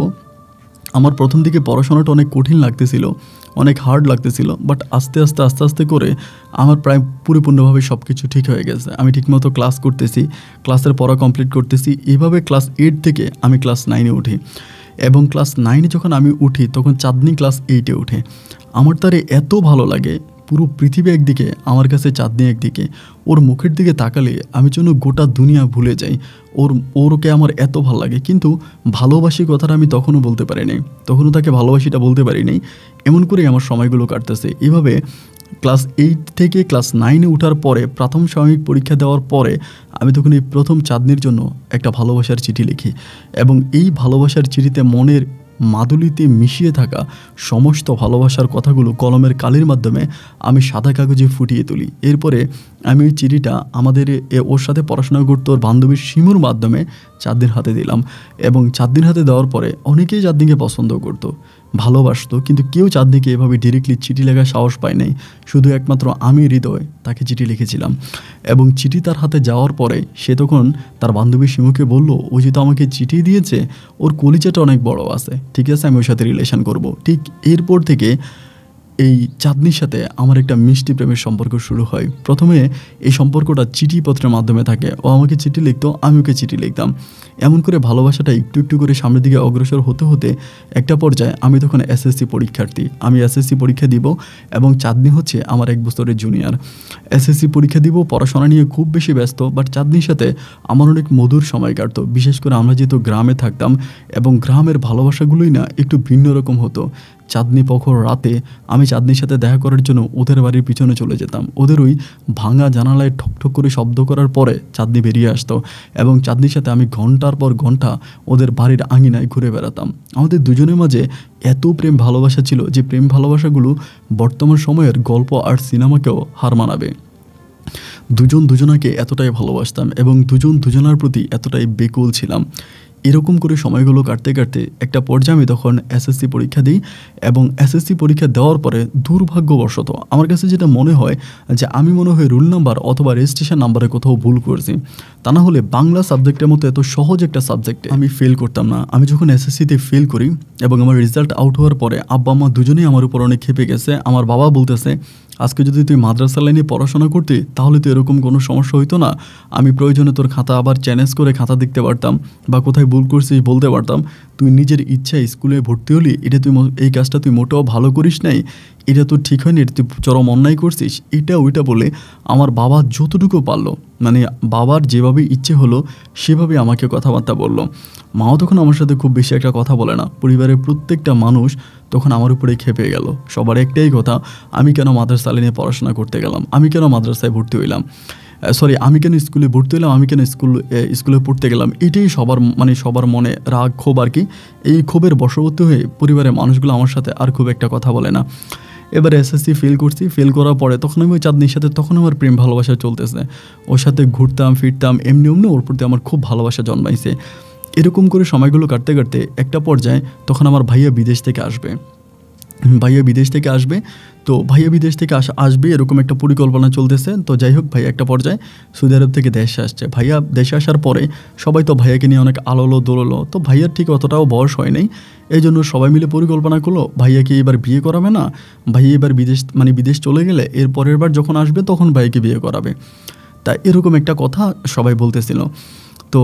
আমার প্রথম দিকে পড়াশোনাটা অনেক কঠিন লাগতেছিল, অনেক হার্ড লাগতেছিল, বাট আস্তে আস্তে করে আমার প্রায় পরিপূর্ণভাবে সব কিছু ঠিক হয়ে গেছে। আমি ঠিকমতো ক্লাস করতেছি, ক্লাসের পড়া কমপ্লিট করতেছি। এইভাবে ক্লাস 8 থেকে আমি ক্লাস 9-এ উঠি, এবং ক্লাস 9-এ যখন আমি উঠি তখন চাঁদনি ক্লাস 8-এ ওঠে। আমার তারে এত ভালো লাগে, পুরো পৃথিবী একদিকে, আমার কাছে চাঁদনি একদিকে। ওর মুখের দিকে তাকালে আমি যেন গোটা দুনিয়া ভুলে যাই। ওরকে আমার এত ভালো লাগে, কিন্তু ভালোবাসি কথাটা আমি তখনও বলতে পারি নাই, তখনও তাকে ভালোবাসিটা বলতে পারি নাই। এমন করেই আমার সময়গুলো কাটতেছে। এভাবে ক্লাস 8 থেকে ক্লাস 9-এ ওঠার পরে, প্রাথম সাময়িক পরীক্ষা দেওয়ার পরে আমি তখন এই প্রথম চাঁদনির জন্য একটা ভালোবাসার চিঠি লিখি, এবং এই ভালোবাসার চিঠিতে মনের মাদুলিতে মিশিয়ে থাকা সমস্ত ভালোবাসার কথাগুলো কলমের কালির মাধ্যমে আমি সাদা কাগজে ফুটিয়ে তুলি। এরপরে আমি ওই চিঠিটা আমাদের ওর সাথে পড়াশোনা করতো ওর বান্ধবীর শিমুর মাধ্যমে চাঁদনির হাতে দিলাম, এবং চাঁদনির হাতে দেওয়ার পরে অনেকেই চাঁদনিকে পছন্দ করতো, ভালোবাসতো, কিন্তু কেউ চাঁদনিকে এভাবে ডিরেক্টলি চিঠি লেখার সাহস পায় নাই। শুধু একমাত্র আমি হৃদয় তাকে চিঠি লিখেছিলাম। এবং চিঠি তার হাতে যাওয়ার পরে সে তখন তার বান্ধবী শিমুকে বলল, ও যেহেতু আমাকে চিঠি দিয়েছে, ওর কলিজাটা অনেক বড় আছে, ঠিক আছে, আমি ওর সাথে রিলেশন করব। ঠিক এরপর থেকে এই চাঁদনির সাথে আমার একটা মিষ্টি প্রেমের সম্পর্ক শুরু হয়। প্রথমে এই সম্পর্কটা চিঠিপত্রের মাধ্যমে থাকে। ও আমাকে চিঠি লিখতো, আমি ওকে চিঠি লিখতাম। এমন করে ভালোবাসাটা একটু একটু করে সামনের দিকে অগ্রসর হতে হতে একটা পর্যায়ে আমি তখন এসএসসি পরীক্ষার্থী। আমি এসএসসি পরীক্ষা দিব এবং চাঁদনি হচ্ছে আমার 1 বছরের জুনিয়র। এসএসসি পরীক্ষা দিব, পড়াশোনা নিয়ে খুব বেশি ব্যস্ত, বাট চাঁদনির সাথে আমার অনেক মধুর সময় কাটতো। বিশেষ করে আমরা যেহেতু গ্রামে থাকতাম এবং গ্রামের ভালোবাসাগুলোই না একটু ভিন্ন রকম হতো। চাঁদনি প্রখর রাতে আমি চাঁদনির সাথে দেখা করার জন্য ওদের বাড়ির পিছনে চলে যেতাম। ওদের ওই ভাঙা জানালায় ঠকঠক করে শব্দ করার পরে চাঁদনি বেরিয়ে আসতো এবং চাঁদনির সাথে আমি ঘন্টার পর ঘন্টা ওদের বাড়ির আঙিনায় ঘুরে বেড়াতাম। আমাদের দুজনের মাঝে এত প্রেম ভালোবাসা ছিল যে প্রেম ভালোবাসাগুলো বর্তমান সময়ের গল্প আর সিনেমাকেও হার মানাবে। দুজন দুজনাকে এতটাই ভালোবাসতাম এবং দুজন দুজনার প্রতি এতটাই বেকুল ছিলাম। এরকম করে সময়গুলো কাটতে কাটতে একটা পর্যায়ে আমি তখন এসএসসি পরীক্ষা দিই এবং এসএসসি পরীক্ষা দেওয়ার পরে দুর্ভাগ্যবশত আমার কাছে যেটা মনে হয় যে আমি মনে হয় রুল নাম্বার অথবা রেজিস্ট্রেশন নাম্বারে কোথাও ভুল করেছি। তা না হলে বাংলা সাবজেক্টের মতো এত সহজ একটা সাবজেক্টে আমি ফেল করতাম না। আমি যখন এসএসসিতে ফেল করি এবং আমার রেজাল্ট আউট হওয়ার পরে আব্বা আম্মা দুজনেই আমার উপর অনেক খেপে গেছে। আমার বাবা বলতেছে, আজকে যদি তুই মাদ্রাসা লাইনে পড়াশোনা করতি তাহলে তো এরকম কোনো সমস্যা হইতো না। আমি প্রয়োজনে তোর খাতা আবার চ্যালেঞ্জ করে খাতা দেখতে পারতাম বা কোথায় ভুল করছিস বলতে পারতাম। তুই নিজের ইচ্ছায় স্কুলে ভর্তি হলি, এটা তুই এই কাজটা তুই মোটেও ভালো করিস নাই, এটা তো ঠিক হয়নি, এটা তুই চরম অন্যায় করছিস, এটা ওইটা বলে আমার বাবা যতটুকু পারলো, মানে বাবার যেভাবে ইচ্ছে হলো সেভাবে আমাকে কথাবার্তা বললো। মাও তখন আমার সাথে খুব বেশি একটা কথা বলে না। পরিবারের প্রত্যেকটা মানুষ তখন আমার উপরে খেপে গেল। সবার একটাই কথা, আমি কেন মাদ্রাসা লাইনে পড়াশোনা করতে গেলাম, আমি কেন মাদ্রাসায় ভর্তি হইলাম, আমি কেন স্কুলে ভর্তি হলাম, আমি কেন স্কুলে পড়তে গেলাম। এটাই সবার মনে রাগ, ক্ষোভ আর কি। এই ক্ষোভের বশবর্তী হয়ে পরিবারের মানুষগুলো আমার সাথে আর খুব একটা কথা বলে না। এবারে এসএসসি ফেল করছি। ফেল করার পরে তখন আমি ওই চাঁদনির সাথে তখন আমার প্রেম ভালোবাসা চলতেছে। ওর সাথে ঘুরতাম ফিরতাম, এমনি ওর প্রতি আমার খুব ভালোবাসা জন্মাইছে। এরকম করে সময়গুলো কাটতে কাটতে একটা পর্যায়ে তখন আমার ভাইয়া বিদেশ থেকে আসবে। তো ভাইয়া বিদেশ থেকে আসবে এরকম একটা পরিকল্পনা চলতেছে। তো যাই হোক, ভাইয়া একটা পর্যায়ে সৌদি আরব থেকে দেশে আসছে। ভাইয়া দেশে আসার পরে সবাই তো ভাইয়াকে নিয়ে অনেক আলোলো দোললো। তো ভাইয়ার ঠিক অতটাও বয়স হয় নাই, এই জন্য সবাই মিলে পরিকল্পনা করলো ভাইয়াকে এবার বিয়ে করাবে না, ভাইয়া এবার বিদেশ চলে গেলে এর পরের বার যখন আসবে তখন ভাইয়াকে বিয়ে করাবে। তাই এরকম একটা কথা সবাই বলতেছিল। তো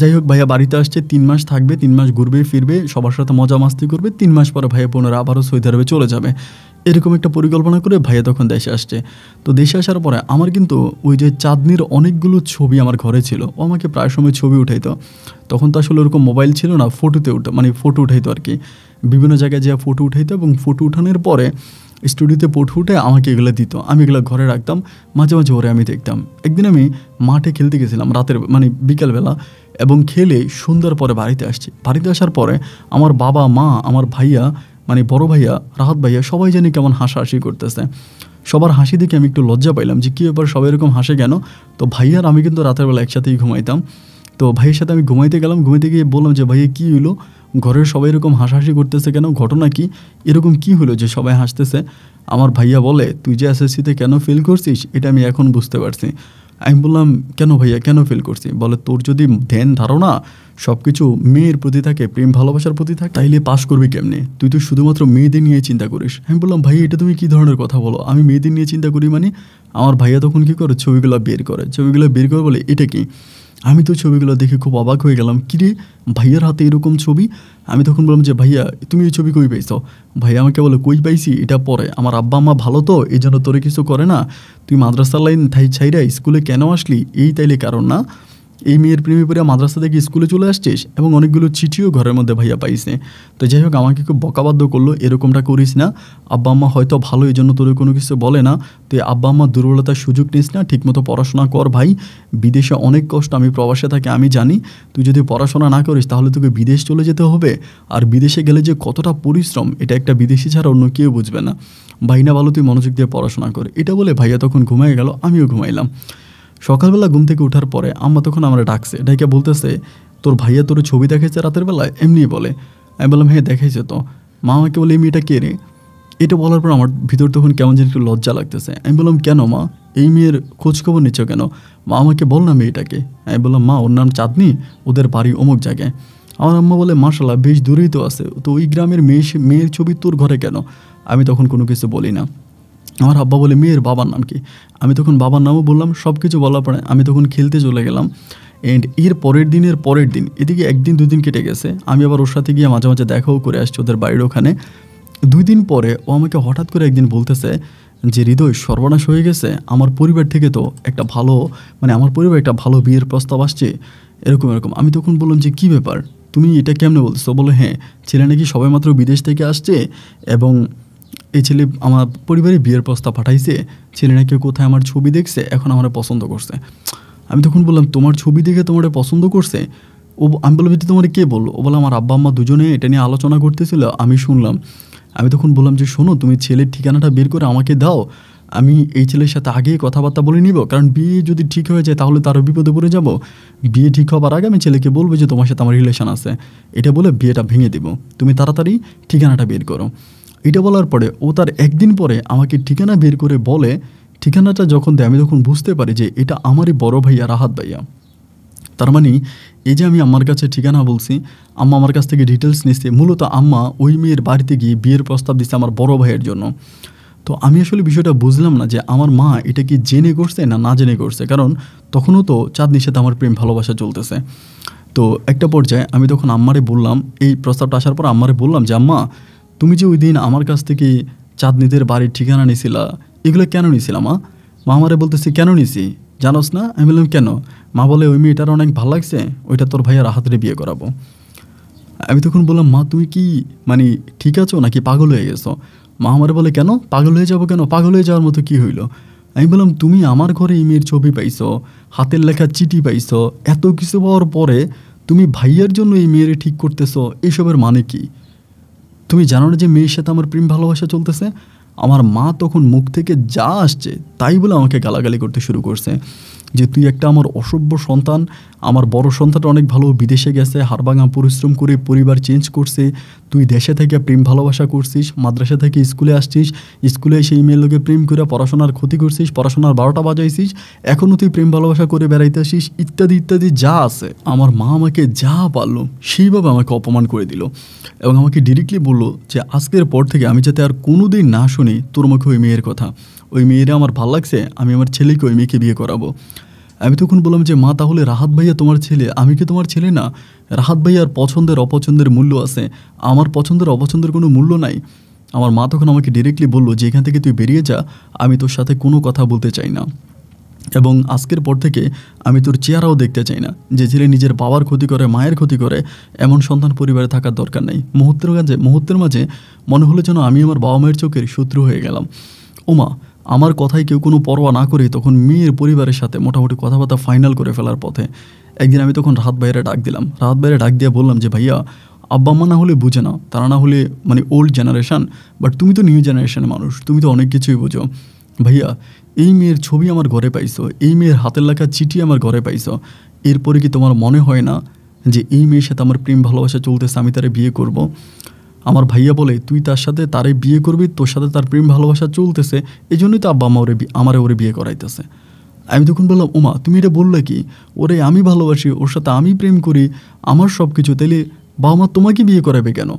যাই হোক, ভাইয়া বাড়িতে আসছে, 3 মাস থাকবে, 3 মাস ঘুরবে ফিরবে, সবার সাথে মজা মাস্তি করবে, 3 মাস পরে ভাইয়া পুনরায় আবারও সৌদি আরবে চলে যাবে। এরকম একটা পরিকল্পনা করে ভাইয়া তখন দেশে আসছে। তো দেশে আসার পরে আমার কিন্তু ওই যে চাঁদনির অনেকগুলো ছবি আমার ঘরে ছিল। ও আমাকে প্রায় সময় ছবি উঠাইতো। তখন তো আসলে ওরকম মোবাইল ছিল না, ফটো উঠাইতো আর কি। বিভিন্ন জায়গায় যা ফটো উঠাইতো এবং ফটো উঠানোর পরে স্টুডিওতে ফটো উঠে আমাকে এগুলো দিত। আমি এগুলো ঘরে রাখতাম, মাঝে মাঝে ওরে আমি দেখতাম। একদিন আমি মাঠে খেলতে গেছিলাম বিকেলবেলা এবং খেলে সন্ধ্যার পরে বাড়িতে আসার পরে আমার বাবা মা, আমার ভাইয়া বড় ভাইয়া রাহাত ভাইয়া সবাই জানি কেমন হাসাহাসি করতেছে। সবার হাসি দেখে আমি একটু লজ্জা পাইলাম যে কী ব্যাপার, সবাই এরকম হাসে কেন। তো ভাইয়ার আমি কিন্তু রাতের বেলা একসাথেই ঘুমাইতাম। তো ভাইয়ের সাথে আমি ঘুমাইতে গিয়ে বললাম যে ভাইয়া কী হলো, ঘরের সবাই এরকম হাসাহাসি করতেছে কেন, ঘটনা কি, এরকম কি হলো যে সবাই হাসতেছে। আমার ভাইয়া বলে, তুই যে এসএসসিতে কেন ফেল করছিস এটা আমি এখন বুঝতে পারছি। আমি বললাম, কেন ভাইয়া, কেন ফেল করছি? বলে, তোর যদি ধ্যান ধারণা সব কিছু মেয়ের প্রতি থাকে, প্রেম ভালোবাসার প্রতি থাকে, তাইলে পাশ করবি কেমনে? তুই তো শুধুমাত্র মেয়েদের নিয়ে চিন্তা করিস। আমি বললাম, ভাইয়া এটা তুমি কী ধরনের কথা বলো, আমি মেয়েদের নিয়ে চিন্তা করি মানে? আমার ভাইয়া তখন কী করে, ছবিগুলো বের করে বলে, এটা কি? আমি তো ছবিগুলো দেখে খুব অবাক হয়ে গেলাম, কিরে ভাইয়ার হাতে এরকম ছবি। আমি তখন বললাম যে ভাইয়া তুমি এই ছবি কই পাইছো? ভাইয়া আমাকে বলে, কই পাইছি এটা পরে, আমার আব্বা আম্মা ভালো তো এই জন্য তোরে কিছু করে না, তুই মাদ্রাসা লাইন ছাইরা স্কুলে কেন আসলি, এই তাইলে কারণ না? এই মেয়ের প্রেমে পড়ে মাদ্রাসা থেকে স্কুলে চলে আসছিস। এবং অনেকগুলো চিঠিও ঘরের মধ্যে ভাইয়া পাইছে। তো যাই হোক, আমাকে খুব বকাবাধ্য করলো, এরকমটা করিস না, আব্বা আম্মা হয়তো ভালো এই জন্য তোর কোনো কিছু বলে না, তুই আব্বা আম্মার দুর্বলতার সুযোগ নিস না, ঠিকমতো পড়াশোনা কর ভাই। বিদেশে অনেক কষ্ট, আমি প্রবাসে থাকি আমি জানি। তুই যদি পড়াশোনা না করিস তাহলে তোকে বিদেশ চলে যেতে হবে, আর বিদেশে গেলে যে কতটা পরিশ্রম এটা একটা বিদেশি ছাড়া অন্য কেউ বুঝবে না। ভাই না ভালো, তুই মনোযোগ দিয়ে পড়াশোনা কর। এটা বলে ভাইয়া তখন ঘুমাই গেল, আমিও ঘুমাইলাম। সকালবেলা ঘুম থেকে ওঠার পরে আম্মা তখন আমরা ডাকছে, ডাইকে বলতেছে, তোর ভাইয়া তোর ছবি দেখাইছে রাতের বেলায়? এমনি বলে। আমি বললাম, হ্যাঁ দেখাইছে তো। মা আমাকে বলে, এই মেয়েটা কে রে? এটা বলার পর আমার ভিতর তখন কেমন যেন একটু লজ্জা লাগতেছে। আমি বললাম, কেন মা, এই মেয়ের খোঁজখবর নিচ্ছ কেন? মা আমাকে বল না মেয়েটাকে। আমি বললাম, মা ওর নাম চাঁদনি, ওদের বাড়ি অমুক জায়গায়। আমার আম্মা বলে মাশাআল্লাহ বেশ দূরেই তো আছে, তো ওই গ্রামের মেয়ের ছবি তোর ঘরে কেন? আমি তখন কোনো কিছু বলি না। আমার আব্বা বলে মেয়ের বাবার নাম কি? আমি তখন বাবার নামও বললাম। সব কিছু বলার পরে আমি তখন খেলতে চলে গেলাম। অ্যান্ড এর পরের দিন এদিকে 1 দিন 2 দিন কেটে গেছে। আমি আবার ওর সাথে গিয়ে মাঝে মাঝে দেখাও করে আসছি ওদের বাড়ির ওখানে। 2 দিন পরে ও আমাকে হঠাৎ করে একদিন বলতেছে যে হৃদয় সর্বনাশ হয়ে গেছে, আমার পরিবার থেকে তো একটা ভালো আমার পরিবার একটা ভালো বিয়ের প্রস্তাব আসছে, এরকম। আমি তখন বললাম যে কী ব্যাপার, তুমি এটা কেমনে বলতেছো? বলে হ্যাঁ, ছেলে নাকি সবেমাত্র বিদেশ থেকে আসছে এবং এই ছেলে আমার পরিবারে বিয়ের প্রস্তাব পাঠাইছে। ছেলে নাকি কোথায় আমার ছবি দেখছে, এখন আমার পছন্দ করছে। আমি তখন বললাম তোমার ছবি দেখে তোমার পছন্দ করছে? আমি বললাম যে তোমার কে বললো? ও বলে আমার আব্বা আম্মা দুজনে এটা নিয়ে আলোচনা করতেছিল, আমি শুনলাম। আমি তখন বললাম যে শোনো, তুমি ছেলের ঠিকানাটা বের করে আমাকে দাও, আমি এই ছেলের সাথে আগেই কথাবার্তা বলে নিব, কারণ বিয়ে যদি ঠিক হয়ে যায় তাহলে তারও বিপদে পড়ে যাব। বিয়ে ঠিক হবার আগে আমি ছেলেকে বলবো যে তোমার সাথে আমার রিলেশন আছে, এটা বলে বিয়েটা ভেঙে দেব, তুমি তাড়াতাড়ি ঠিকানাটা বের করো। এটা বলার পরে ও তার 1 দিন পরে আমাকে ঠিকানা বের করে বলে। ঠিকানাটা যখন দেয় আমি তখন বুঝতে পারি যে এটা আমারই বড় ভাইয়া রাহাত ভাইয়া। তার মানে এই যে আমি আম্মার কাছে ঠিকানা বলছি, আম্মা আমার কাছ থেকে ডিটেলস নিচ্ছে, মূলত আম্মা ওই মেয়ের বাড়িতে গিয়ে বিয়ের প্রস্তাব দিচ্ছে আমার বড় ভাইয়ের জন্য। তো আমি আসলে বিষয়টা বুঝলাম না যে আমার মা এটা কি জেনে করছে না না জেনে করছে, কারণ তখনও তো চাঁদনির সাথে আমার প্রেম ভালোবাসা চলতেছে। তো একটা পর্যায়ে আমি তখন আম্মারে বললাম, এই প্রস্তাবটা আসার পর আম্মারে বললাম যে আম্মা, তুমি যে ওই দিন আমার কাছ থেকে চাঁদনিদের বাড়ির ঠিকানা নিয়েছিলা, এগুলো কেন নিয়েছিলাম? মা আমারে বলতেছে কেন নিছি জানোস না? আমি বললাম কেন? মা বলে ওই মেয়েটার অনেক ভালো লাগছে, ওইটা তোর ভাইয়া রাহাতরে বিয়ে করাবো। আমি তখন বললাম মা তুমি কি ঠিক আছো নাকি পাগল হয়ে গেছো? মা আমারে বলে কেন পাগল হয়ে যাবো? কেন পাগল হয়ে যাওয়ার মতো কি হইলো? আমি বললাম তুমি আমার ঘরে এই মেয়ের ছবি পাইছো, হাতের লেখা চিঠি পাইছো, এত কিছু পাওয়ার পরে তুমি ভাইয়ার জন্য এই মেয়েরে ঠিক করতেছো, এসবের মানে কি? তুমি জানো না যে মেয়ের সাথে আমার প্রেম ভালোবাসা চলতেছে? আমার মা তখন মুখ থেকে যা আসছে তাই বলে আমাকে গালাগালি করতে শুরু করছে যে তুই একটা আমার অসভ্য সন্তান, আমার বড় সন্তানটা অনেক ভালো বিদেশে গেছে, হাড়ভাঙা পরিশ্রম করে পরিবার চেঞ্জ করছে, তুই দেশে থেকে প্রেম ভালোবাসা করছিস, মাদ্রাসা থেকে স্কুলে আসছিস, স্কুলে এসে এই মেয়ের লোকে প্রেম করে পড়াশোনার ক্ষতি করছিস, পড়াশোনার 12টা বাজাইছিস, এখনও তুই প্রেম ভালোবাসা করে বেড়াইতে আসিস, ইত্যাদি ইত্যাদি যা আছে। আমার মা আমাকে যা পারলো সেইভাবে আমাকে অপমান করে দিল এবং আমাকে ডিরেক্টলি বললো যে আজকের পর থেকে আমি যাতে আর কোনো দিন না শুনি তোর মুখে ওই মেয়ের কথা, ওই মেয়েরা আমার ভালো লাগছে, আমি আমার ছেলেকে ওই মেয়েকে বিয়ে করাবো। আমি তখন বললাম যে মা তাহলে রাহাত ভাইয়া তোমার ছেলে, আমি কি তোমার ছেলে না? রাহাত ভাইয়ার পছন্দের অপছন্দের মূল্য আছে, আমার পছন্দের অপছন্দের কোনো মূল্য নাই। আমার মা তখন আমাকে ডিরেক্টলি বললো যে এখান থেকে তুই বেরিয়ে যা, আমি তোর সাথে কোনো কথা বলতে চাই না এবং আজকের পর থেকে আমি তোর চেহারাও দেখতে চাই না। যে ছেলে নিজের বাবার ক্ষতি করে, মায়ের ক্ষতি করে, এমন সন্তান পরিবারে থাকার দরকার নেই। মুহূর্তের মাঝে মনে হলো যেন আমি আমার বাবা মায়ের চোখের শত্রু হয়ে গেলাম। ওমা, আমার কথায় কেউ কোনো পরোয়া না করে তখন মেয়ের পরিবারের সাথে মোটামুটি কথাবার্তা ফাইনাল করে ফেলার পথে একদিন আমি তখন রাহাত ভাইয়েরা ডাক দিলাম। রাহাত ভাইয়েরা ডাক দিয়ে বললাম যে ভাইয়া, আব্বা আম্মা না হলে বুঝে না, তারা না হলে ওল্ড জেনারেশান, বাট তুমি তো নিউ জেনারেশনের মানুষ, তুমি তো অনেক কিছুই বোঝো। ভাইয়া, এই মেয়ের ছবি আমার ঘরে পাইছো, এই মেয়ের হাতের লেখা চিঠি আমার ঘরে পাইছো, এরপরে কি তোমার মনে হয় না যে এই মেয়ের সাথে আমার প্রেম ভালোবাসা চলতেছে, আমি তারে বিয়ে করব? আমার ভাইয়া বলে তুই তার সাথে তারে বিয়ে করবি, তোর সাথে তার প্রেম ভালোবাসা চলতেছে, এই জন্যই তো আব্বা আম্মা ওরে বিয়ে করাইতেছে। আমি তখন বললাম ওমা তুমি এটা বললে কি? ওরে আমি ভালোবাসি, ওর সাথে আমি প্রেম করি, আমার সব কিছু, তাইলে বাবা মা তোমাকে বিয়ে করাবে কেন?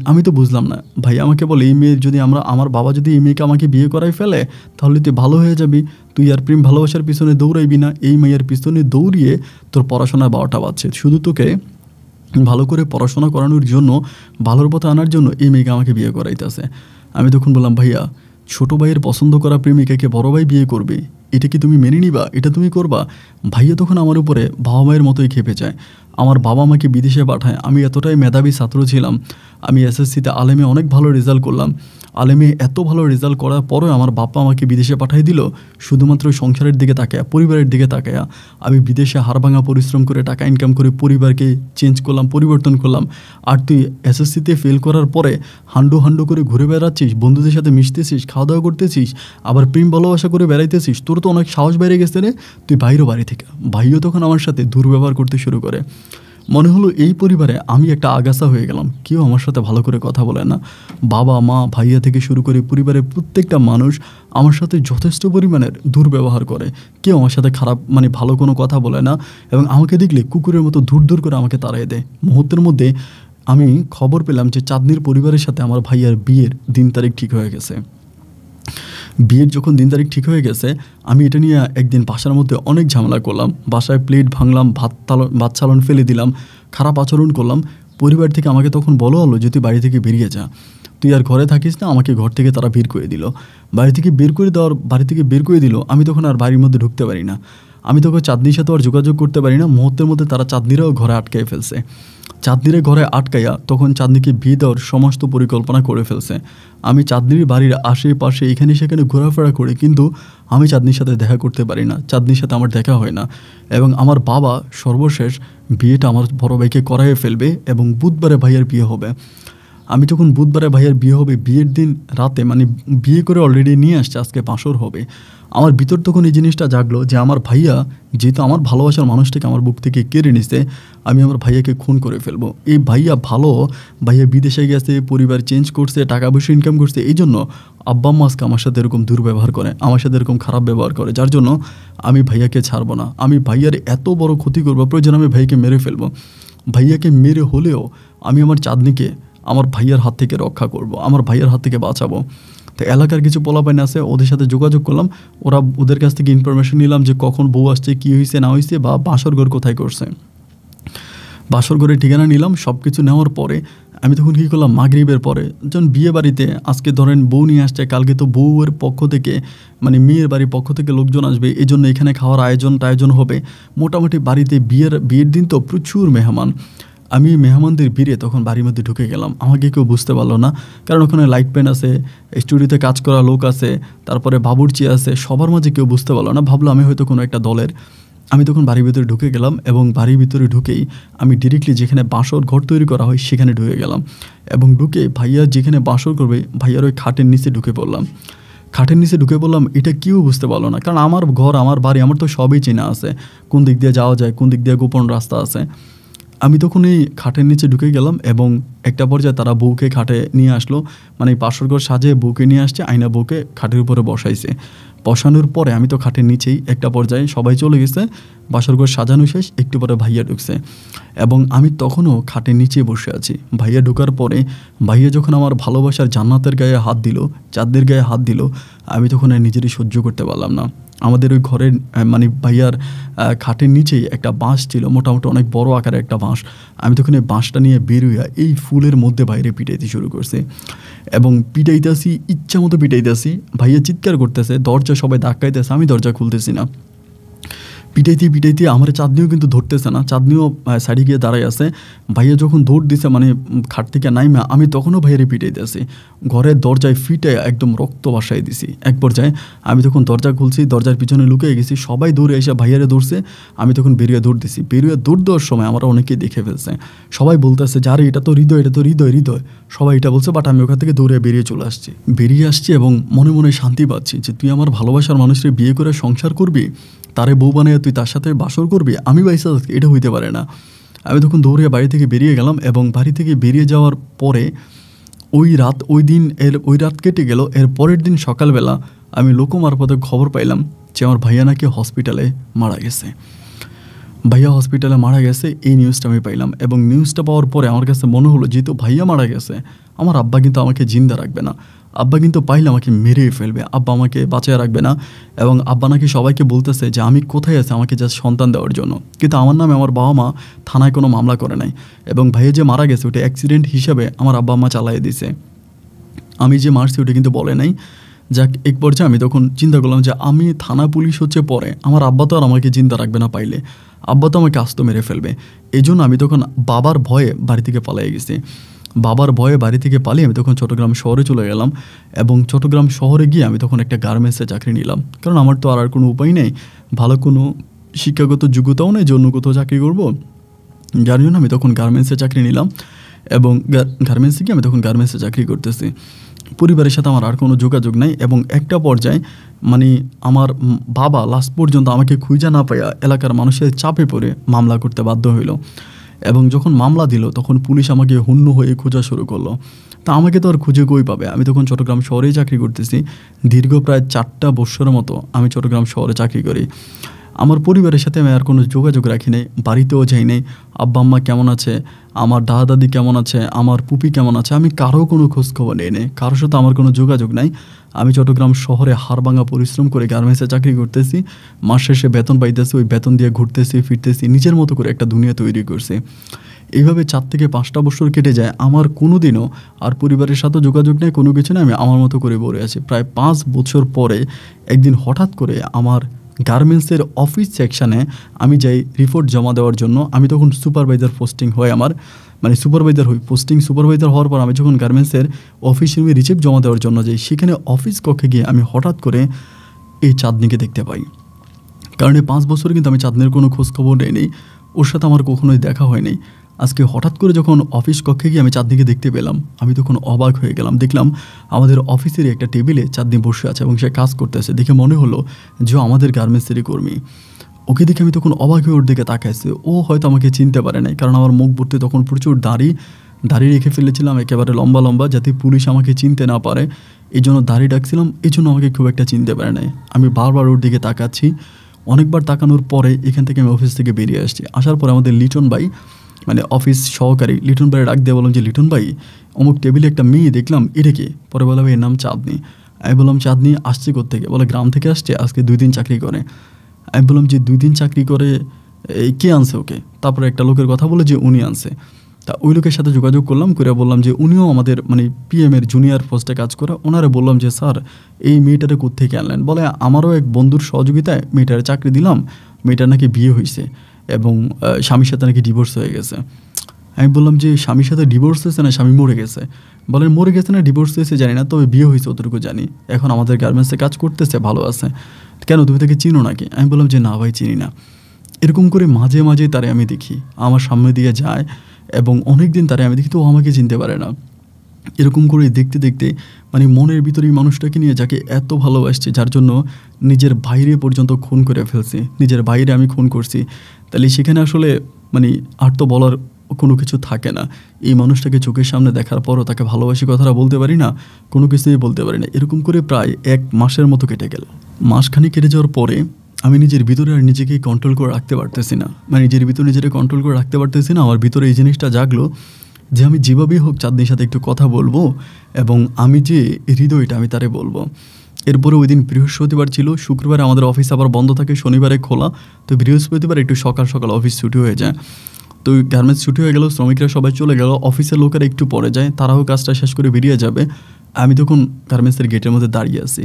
আমি তো বুঝলাম না। ভাই আমাকে বলে এই মেয়ে যদি আমার বাবা যদি এই মেয়েকে আমাকে বিয়ে করাই ফেলে তাহলে তুই ভালো হয়ে যাবি, তুই আর প্রেম ভালোবাসার পিছনে দৌড়াইবি না, এই মেয়ের পিছনে দৌড়িয়ে তোর পড়াশোনায় 12টা বাজছে, শুধু তোকে ভালো করে পড়াশোনা করানোর জন্য, ভালোর পথে আনার জন্য এই মেয়েকে আমাকে বিয়ে করাইতেছে। আমি তখন বললাম ভাইয়া, ছোটো ভাইয়ের পছন্দ করা প্রেমিকাকে বড় ভাই বিয়ে করবে, এটা কি তুমি মেনে নিবা? এটা তুমি করবা? ভাইয়া তখন আমার উপরে বাবা মায়ের মতোই খেপে যায়। আমার বাবা আমাকে বিদেশে পাঠায়, আমি এতটাই মেধাবী ছাত্র ছিলাম, আমি এসএসসিতে আলেমে অনেক ভালো রেজাল্ট করলাম, আলেমে এত ভালো রেজাল্ট করার পরেও আমার বাবা আমাকে বিদেশে পাঠিয়ে দিল শুধুমাত্র সংসারের দিকে তাকায়া, পরিবারের দিকে তাকায়া। আমি বিদেশে হাড়ভাঙা পরিশ্রম করে টাকা ইনকাম করে পরিবারকে চেঞ্জ করলাম, পরিবর্তন করলাম, আর তুই এসএসসিতে ফেল করার পরে হান্ডু করে ঘুরে বেড়াচ্ছিস, বন্ধুদের সাথে মিশতেছিস, খাওয়া দাওয়া করতেছিস, আবার প্রেম ভালোবাসা করে বেড়াইতেছিস, তোর তো অনেক সাহস বেড়ে গেছে রে, তুই বাইরও বাড়ি থেকে। ভাইও তখন আমার সাথে দুর্ব্যবহার করতে শুরু করে। মনে হলো এই পরিবারে আমি একটা আগাছা হয়ে গেলাম, কেউ আমার সাথে ভালো করে কথা বলে না। বাবা মা ভাইয়া থেকে শুরু করে পরিবারের প্রত্যেকটা মানুষ আমার সাথে যথেষ্ট পরিমাণের দুর্ব্যবহার করে, কেউ আমার সাথে খারাপ ভালো কোনো কথা বলে না, এবং আমাকে দেখলে কুকুরের মতো দূর দূর করে আমাকে তাড়িয়ে দেয়। মুহূর্তের মধ্যে আমি খবর পেলাম যে চাঁদনির পরিবারের সাথে আমার ভাইয়ার বিয়ের দিন তারিখ ঠিক হয়ে গেছে। বিয়ের যখন দিন তারিখ ঠিক হয়ে গেছে, আমি এটা নিয়ে একদিন বাসার মধ্যে অনেক ঝামেলা করলাম, বাসায় প্লেট ভাঙলাম, ভাত চালন ফেলে দিলাম, খারাপ আচরণ করলাম। পরিবার থেকে আমাকে তখন বলা হলো যে তুই বাড়ি থেকে বেরিয়ে যা, তুই আর ঘরে থাকিস না। আমাকে ঘর থেকে তারা বের করে দিল, বাড়ি থেকে বের করে দিল। আমি তখন আর বাড়ির মধ্যে ঢুকতে পারি না, আমি তখন চাঁদনির সাথে আর যোগাযোগ করতে পারি না। মুহূর্তের মধ্যে তারা চাঁদনিরাও ঘরে আটকাই ফেলছে। চাঁদনিরে ঘরে আটকাইয়া তখন চাঁদনিকে বিয়ে দেওয়ার সমস্ত পরিকল্পনা করে ফেলছে। আমি চাঁদনির বাড়ির আশেপাশে এখানে সেখানে ঘোরাফেরা করি, কিন্তু আমি চাঁদনির সাথে দেখা করতে পারি না, চাঁদনির সাথে আমার দেখা হয় না। এবং আমার বাবা সর্বশেষ বিয়েটা আমার বড় ভাইকে করাইয়ে ফেলবে এবং বুধবারে ভাইয়ের বিয়ে হবে। আমি যখন বুধবারে ভাইয়ের বিয়ে হবে, বিয়ের দিন রাতে বিয়ে করে অলরেডি নিয়ে আসছে, আজকে বাসর হবে। আমার ভিতর তখন এই জিনিসটা জাগলো যে আমার ভাইয়া যেহেতু আমার ভালোবাসার মানুষটাকে আমার বুক থেকে কেড়ে নিছে, আমি আমার ভাইয়াকে খুন করে ফেলবো। এই ভাইয়া বিদেশে গেছে, পরিবার চেঞ্জ করছে, টাকা পয়সা ইনকাম করছে, এই জন্য আব্বা আম্মা আজকে আমার সাথে এরকম দুর্ব্যবহার করে, আমার সাথে এরকম খারাপ ব্যবহার করে, যার জন্য আমি ভাইয়াকে ছাড়বো না। আমি ভাইয়ার এত বড় ক্ষতি করবো, প্রয়োজন আমি ভাইয়াকে মেরে ফেলবো। ভাইয়াকে মেরে হলেও আমি আমার চাঁদনিকে আমার ভাইয়ার হাত থেকে রক্ষা করব, আমার ভাইয়ার হাত থেকে বাঁচাবো। তো এলাকার কিছু পোলাপাইন আছে, ওদের সাথে যোগাযোগ করলাম, ওদের কাছ থেকে ইনফরমেশন নিলাম যে কখন বউ আসছে, কী হয়েছে না হয়েছে, বা বাসর ঘর কোথায় করছে। বাসর ঘরের ঠিকানা নিলাম। সব কিছু নেওয়ার পরে আমি তখন কী করলাম, মাগরিবের পরে যখন বিয়ে বাড়িতে আজকে ধরেন বউ নিয়ে আসছে, কালকে তো বউয়ের পক্ষ থেকে মেয়ের বাড়ির পক্ষ থেকে লোকজন আসবে, এই জন্য এখানে খাওয়ার আয়োজন হবে। মোটামুটি বাড়িতে বিয়ের দিন তো প্রচুর মেহমান। আমি মেহমানদের ভিড়ে তখন বাড়ির মধ্যে ঢুকে গেলাম, আমাকে কেউ বুঝতে পারলো না, কারণ ওখানে লাইট প্যান আছে, স্টুডিওতে কাজ করা লোক আছে, তারপরে বাবুর্চি আছে, সবার মাঝে কেউ বুঝতে পারলো না, ভাবলো আমি হয়তো কোনো একটা দলের। আমি তখন বাড়ির ভিতরে ঢুকে গেলাম এবং বাড়ির ভিতরে ঢুকেই আমি ডিরেক্টলি যেখানে বাসর ঘর তৈরি করা হয় সেখানে ঢুকে গেলাম, এবং ঢুকে ভাইয়া যেখানে বাসর করবে ভাইয়ার ওই খাটের নিচে ঢুকে পড়লাম। এটা কেউ বুঝতে পারলো না, কারণ আমার ঘর, আমার বাড়ি, আমার তো সবই চেনা আছে, কোন দিক দিয়ে যাওয়া যায়, কোন দিক দিয়ে গোপন রাস্তা আছে। আমি তখন এই খাটের নিচে ঢুকে গেলাম এবং একটা পর্যায়ে তারা বউকে খাটে নিয়ে আসলো, বাসর ঘর সাজিয়ে বউকে নিয়ে আসছে, আয়না বউকে খাটের উপরে বসাইছে। বসানোর পরে আমি তো খাটের নিচেই, একটা পর্যায়ে সবাই চলে গেছে, বাসর ঘর সাজানো শেষ, একটু পরে ভাইয়া ঢুকছে এবং আমি তখনও খাটের নিচে বসে আছি। ভাইয়া ঢোকার পরে ভাইয়া যখন আমার ভালোবাসার জান্নাতের গায়ে হাত দিল, চাঁদের গায়ে হাত দিল, আমি তখন আর নিজেরই সহ্য করতে পারলাম না। আমাদের ওই ঘরের ভাইয়ার খাটের নিচেই একটা বাঁশ ছিল, মোটামুটি অনেক বড় আকারের একটা বাঁশ। আমি তখন এই বাঁশটা নিয়ে বের হইয়া এই ফুলের মধ্যে বাইরে পিটাইতে শুরু করছে এবং পিটাইতেছি, ইচ্ছা মতো পিটাইতেছি। ভাইয়া চিৎকার করতেছে, দরজা সবাই ধাক্কাইতেছে, আমি দরজা খুলতেছি না। পিটাইতে আমার চাঁদনিও কিন্তু ধরতেছে না, চাঁদনিও সাইডে গিয়ে দাঁড়ায় আছে। ভাইয়া যখন দৌড় দিছে খাট থেকে নাইমা, আমি তখনও ভাইয়ারে পিটাইতেছি, ঘরের দরজায় ফিটে একদম রক্ত বাসায় দিছি। এক পর্যায়ে আমি তখন দরজা খুলছি, দরজার পিছনে লুকিয়ে গেছি, সবাই দৌড়ে এসে ভাইয়ারে দৌড়ছে, আমি তখন বেরিয়ে দৌড় দিছি। বেরিয়ে দৌড় দেওয়ার সময় আমরা অনেকেই দেখে ফেলছে, সবাই বলতেছে যে আরে এটা তো হৃদয়, সবাই এটা বলছে, বাট আমি ওখান থেকে দৌড়ে বেরিয়ে আসছি এবং মনে মনে শান্তি পাচ্ছি যে তুই আমার ভালোবাসার মানুষের বিয়ে করে সংসার করবি, তারে বউ বানিয়ে তুই তার সাথে বাসর করবি, আমি বাইসা এটা হইতে পারে না। আমি তখন দৌড়ে বাড়ি থেকে বেরিয়ে গেলাম এবং বাড়ি থেকে বেরিয়ে যাওয়ার পরে ওই রাত কেটে গেল। এর পরের দিন সকালবেলা আমি লোকমারফতে খবর পাইলাম যে আমার ভাইয়া নাকি হসপিটালে মারা গেছে। এই নিউজটা আমি পাইলাম এবং নিউজটা পাওয়ার পরে আমার কাছে মনে হলো যেহেতু ভাইয়া মারা গেছে, আমার আব্বা কিন্তু আমাকে জিন্দা রাখবে না, আব্বা কিন্তু পাইলে আমাকে মেরে ফেলবে, আব্বা আমাকে বাঁচিয়ে রাখবে না। এবং আব্বা নাকি সবাইকে বলতেছে যে আমি কোথায় আছি আমাকে জাস্ট সন্তান দেওয়ার জন্য, কিন্তু আমার নামে আমার বাবা মা থানায় কোনো মামলা করে নাই এবং ভাইয়া যে মারা গেছে ওটা অ্যাক্সিডেন্ট হিসেবে আমার আব্বা আম্মা চালিয়ে দিছে, আমি যে মারছি ওটা কিন্তু বলে নাই। যাক, এক পর্যায়ে আমি তখন চিন্তা করলাম যে আমি থানা পুলিশ হচ্ছে পরে, আমার আব্বা তো আর আমাকে জিন্দা রাখবে না, পাইলে আব্বা তো আমাকে আস্ত মেরে ফেলবে। এই জন্য আমি তখন বাবার ভয়ে বাড়ি থেকে পালিয়ে গেছি। বাড়ি থেকে পালিয়ে আমি তখন চট্টগ্রাম শহরে চলে গেলাম এবং চট্টগ্রাম শহরে গিয়ে আমি তখন একটা গার্মেন্টসে চাকরি নিলাম, কারণ আমার তো আর কোনো উপায় নেই, ভালো কোনো শিক্ষাগত যোগ্যতাও নেই যে অন্য কোথাও চাকরি করব, যার জন্য আমি তখন গার্মেন্টসে চাকরি নিলাম এবং গার্মেন্টসে গিয়ে আমি তখন গার্মেন্টসে চাকরি করতেছি। পরিবারের সাথে আমার আর কোনো যোগাযোগ নাই এবং একটা পর্যায়ে আমার বাবা লাস্ট পর্যন্ত আমাকে খুঁজে না পাইয়া এলাকার মানুষের চাপে পড়ে মামলা করতে বাধ্য হইল এবং যখন মামলা দিল তখন পুলিশ আমাকে হুন্য হয়ে খোঁজা শুরু করলো। তা আমাকে তো আর খুঁজে কই পাবে, আমি তখন চট্টগ্রাম শহরেই চাকরি করতেছি। দীর্ঘ প্রায় 4টা বৎসরের মতো আমি চট্টগ্রাম শহরে চাকরি করি। আমার পরিবারের সাথে আমি আর কোনো যোগাযোগ রাখি নাই, বাড়িতেও যাই নাই। আব্বা আম্মা কেমন আছে, আমার দাদা দাদি কেমন আছে, আমার পুপি কেমন আছে, আমি কারো কোনো খোঁজখবর নিই নেই, কারোর সাথে আমার কোনো যোগাযোগ নাই। আমি চট্টগ্রাম শহরে হাড়ভাঙা পরিশ্রম করে গার্মেন্টসে চাকরি করতেছি, মাস শেষে বেতন পাইতেছি, ওই বেতন দিয়ে ঘুরতেছি ফিরতেছি, নিজের মতো করে একটা দুনিয়া তৈরি করছি। এইভাবে 4 থেকে 5টা বছর কেটে যায়, আমার কোনো দিনও আর পরিবারের সাথে যোগাযোগ নেই, কোনো কিছু নেই, আমি আমার মতো করে পড়ে আছি। প্রায় 5 বছর পরে একদিন হঠাৎ করে আমার গার্মেন্টসের অফিস সেকশানে আমি যাই রিপোর্ট জমা দেওয়ার জন্য। আমি তখন সুপারভাইজার পোস্টিং হয় আমার, মানে সুপারভাইজার হই। সুপারভাইজার হওয়ার পর আমি যখন গার্মেন্টসের অফিস রুমে রিসিপ্ট জমা দেওয়ার জন্য যাই, সেখানে অফিস কক্ষে গিয়ে আমি হঠাৎ করে এই চাঁদনিকে দেখতে পাই। কারণ এই 5 বছরে কিন্তু আমি চাঁদনির কোনো খোঁজখবর নেই, ওর সাথে আমার কখনোই দেখা হয়নি। আজকে হঠাৎ করে যখন অফিস কক্ষে গিয়ে আমি চাঁদনিকে দেখতে পেলাম, আমি তখন অবাক হয়ে গেলাম। দেখলাম আমাদের অফিসের একটা টেবিলে চাঁদনি বসে আছে এবং সে কাজ করতেছে। দেখে মনে হলো যে আমাদের গার্মেন্টসেরই কর্মী। ওকে দেখে আমি তখন অবাক হয়ে ওর দিকে তাকাইছি। ও হয়তো আমাকে চিনতে পারে নাই, কারণ আমার মুখ ভর্তি তখন প্রচুর দাড়ি রেখে ফেলেছিলাম একেবারে লম্বা লম্বা, যাতে পুলিশ আমাকে চিনতে না পারে। এই জন্য দাড়ি ডাকছিলাম, এই জন্য আমাকে খুব একটা চিনতে পারে নাই। আমি বারবার ওর দিকে তাকাচ্ছি। অনেকবার তাকানোর পরে এখান থেকে আমি অফিস থেকে বেরিয়ে আসছি। আসার পরে আমাদের লিটন ভাই, মানে অফিস সহকারী লিটন ভাইয়ের ডাক দিয়ে বললাম যে লিটন ভাই, অমুক টেবিলে একটা মেয়ে দেখলাম, এটা কি? পরে বললাম এর নাম চাঁদনি। আমি বললাম চাঁদনি আসছে কোত্থেকে? বলে গ্রাম থেকে আসছে, আজকে 2 দিন চাকরি করে। আমি বললাম যে 2 দিন চাকরি করে এই কে আনছে ওকে? তারপরে একটা লোকের কথা বলে যে উনি আনছে। তা ওই লোকের সাথে যোগাযোগ করলাম, করে বললাম যে উনিও আমাদের মানে পিএমের জুনিয়র পোস্টে কাজ করে। ওনারে বললাম যে স্যার এই মেয়েটারে কোত্থেকে আনলেন? বলে আমারও এক বন্ধুর সহযোগিতায় মেয়েটারে চাকরি দিলাম, মেয়েটার নাকি বিয়ে হয়েছে এবং স্বামীর সাথে নাকি ডিভোর্স হয়ে গেছে। আমি বললাম যে স্বামীর সাথে ডিভোর্স হয়েছে না স্বামী মরে গেছে? বলেন মরে গেছে না ডিভোর্স হয়েছে জানি না, তবে বিয়ে হয়েছে অতটুকু জানি। এখন আমাদের গার্মেন্টসে কাজ করতেছে, ভালো আছে। কেন, তুমি তাকে চিনো নাকি? আমি বললাম যে না ভাই চিনি না। এরকম করে মাঝে মাঝে তারে আমি দেখি, আমার সামনে দিয়ে যায় এবং অনেক দিন তারে আমি দেখি, তো ও আমাকে চিনতে পারে না। এরকম করে দেখতে দেখতে মানে মনের ভিতরে মানুষটাকে নিয়ে যাকে এত ভালোবাসছে, যার জন্য নিজের বাইরে পর্যন্ত খুন করে ফেলছে, নিজের বাইরে আমি খুন করছি, তাহলে সেখানে আসলে মানে আর তো বলার কোনো কিছু থাকে না। এই মানুষটাকে চোখের সামনে দেখার পরও তাকে ভালোবাসি কথাটা বলতে পারি না, কোনো কিছুই বলতে পারি না। এরকম করে প্রায় 1 মাসের মতো কেটে গেল। মাসখানি কেটে যাওয়ার পরে আমি নিজের ভিতরে আর নিজেকে কন্ট্রোল করে রাখতে পারতেছি না, মানে নিজের ভিতরে নিজেকে কন্ট্রোল করে রাখতে পারতেছি না। আমার ভিতরে এই জিনিসটা জাগলো যে আমি যেভাবেই হোক চাঁদনির সাথে একটু কথা বলবো এবং আমি যে হৃদয়টা আমি তারে বলবো। এরপরে ওই দিন বৃহস্পতিবার ছিল, শুক্রবারে আমাদের অফিস আবার বন্ধ থাকে, শনিবারে খোলা। তো বৃহস্পতিবার একটু সকাল সকাল অফিস ছুটি হয়ে যায়। তো গার্মেন্টস ছুটি হয়ে গেল, শ্রমিকরা সবাই চলে গেল, অফিসের লোকেরা একটু পরে যায়, তারাও কাজটা শেষ করে বেরিয়ে যাবে। আমি তখন গার্মেন্টসের গেটের মধ্যে দাঁড়িয়ে আছি।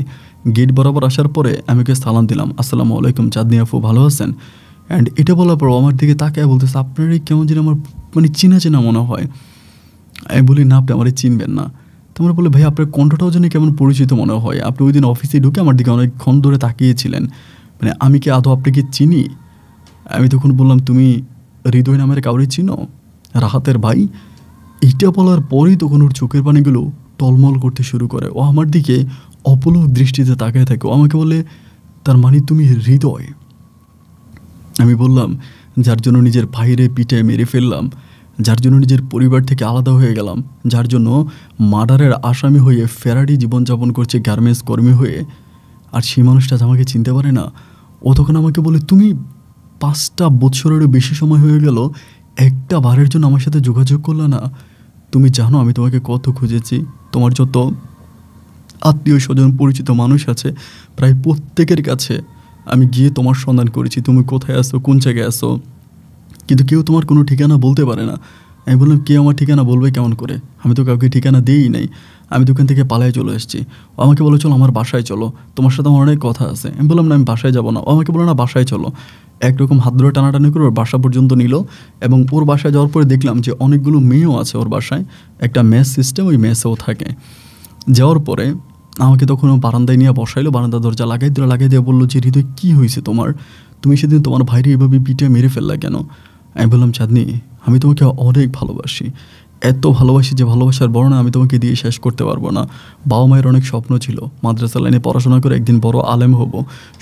গেট বরাবর আসার পরে আমি ওকে সালাম দিলাম, আসসালামু আলাইকুম চাঁদনি আপু, ভালো আছেন? অ্যান্ড এটা বলার পর আমার দিকে তাকায় বলতেছে আপনার কেমন যেন আমার মানে চেনা চেনা মনে হয়। আমি বলি না আপনি আমার চিনবেন না। তোমরা বলে ভাই আপনার কণ্ঠটাও যেন কেমন পরিচিত মনে হয়, আপনি ওই দিন অফিসে ঢুকে আমার দিকে অনেকক্ষণ ধরে তাকিয়েছিলেন, মানে আমি কি আদৌ আপনাকে চিনি? আমি তখন বললাম তুমি হৃদয় নামের কাউরে চিনো, রাহাতের ভাই? এইটা বলার পরেই তখন ওর চোখের পানিগুলো টলমল করতে শুরু করে। ও আমার দিকে অপলক দৃষ্টিতে তাকিয়ে থাকে। ও আমাকে বলে তার মানে তুমি হৃদয়? আমি বললাম যার জন্য নিজের ভাইরে পিঠে মেরে ফেললাম, যার জন্য নিজের পরিবার থেকে আলাদা হয়ে গেলাম, যার জন্য মার্ডারের আসামি হয়ে ফেরারি জীবনযাপন করছে গার্মেন্টস কর্মী হয়ে, আর সেই মানুষটা আমাকে চিনতে পারে না। ও তখন আমাকে বলে তুমি 5টা বছরেরও বেশি সময় হয়ে গেল একটা বারের জন্য আমার সাথে যোগাযোগ করলে না? তুমি জানো আমি তোমাকে কত খুঁজেছি, তোমার যত আত্মীয় স্বজন পরিচিত মানুষ আছে প্রায় প্রত্যেকের কাছে আমি গিয়ে তোমার সন্ধান করেছি, তুমি কোথায় আসো, কোন জায়গায় আসো, কিন্তু কেউ তোমার কোনো ঠিকানা বলতে পারে না। আমি বললাম কে আমার ঠিকানা বলবে কেমন করে, আমি তো কাউকে ঠিকানা দিই নাই, আমি দোকান থেকে পালায় চলে এসেছি। ও আমাকে বলে চলো আমার বাসায় চলো, তোমার সাথে আমার অনেক কথা আছে। আমি বললাম না আমি বাসায় যাবো না। ও আমাকে বলো না বাসায় চলো। একরকম হাত ধরে টানাটানি করে ওর বাসা পর্যন্ত নিল এবং ওর বাসায় যাওয়ার পরে দেখলাম যে অনেকগুলো মেয়েও আছে ওর বাসায়, একটা মেস সিস্টেম, ওই মেসেও থাকে। যাওয়ার পরে আমাকে তখন ও বারান্দায় নিয়ে বসাইলো, বারান্দার দরজা লাগাই দিয়ে বললো যে হৃদয় কী হয়েছে তোমার, তুমি সেদিন তোমার ভাইরে এভাবে পিঠে মেরে ফেললা কেন? আমি বললাম চাঁদনি আমি তোমাকে অনেক ভালোবাসি, এত ভালোবাসি যে ভালোবাসার বর্ণনা আমি তোমাকে দিয়ে শেষ করতে পারবো না। বাবা মায়ের অনেক স্বপ্ন ছিল মাদ্রাসা লাইনে পড়াশোনা করে একদিন বড় আলেম হব।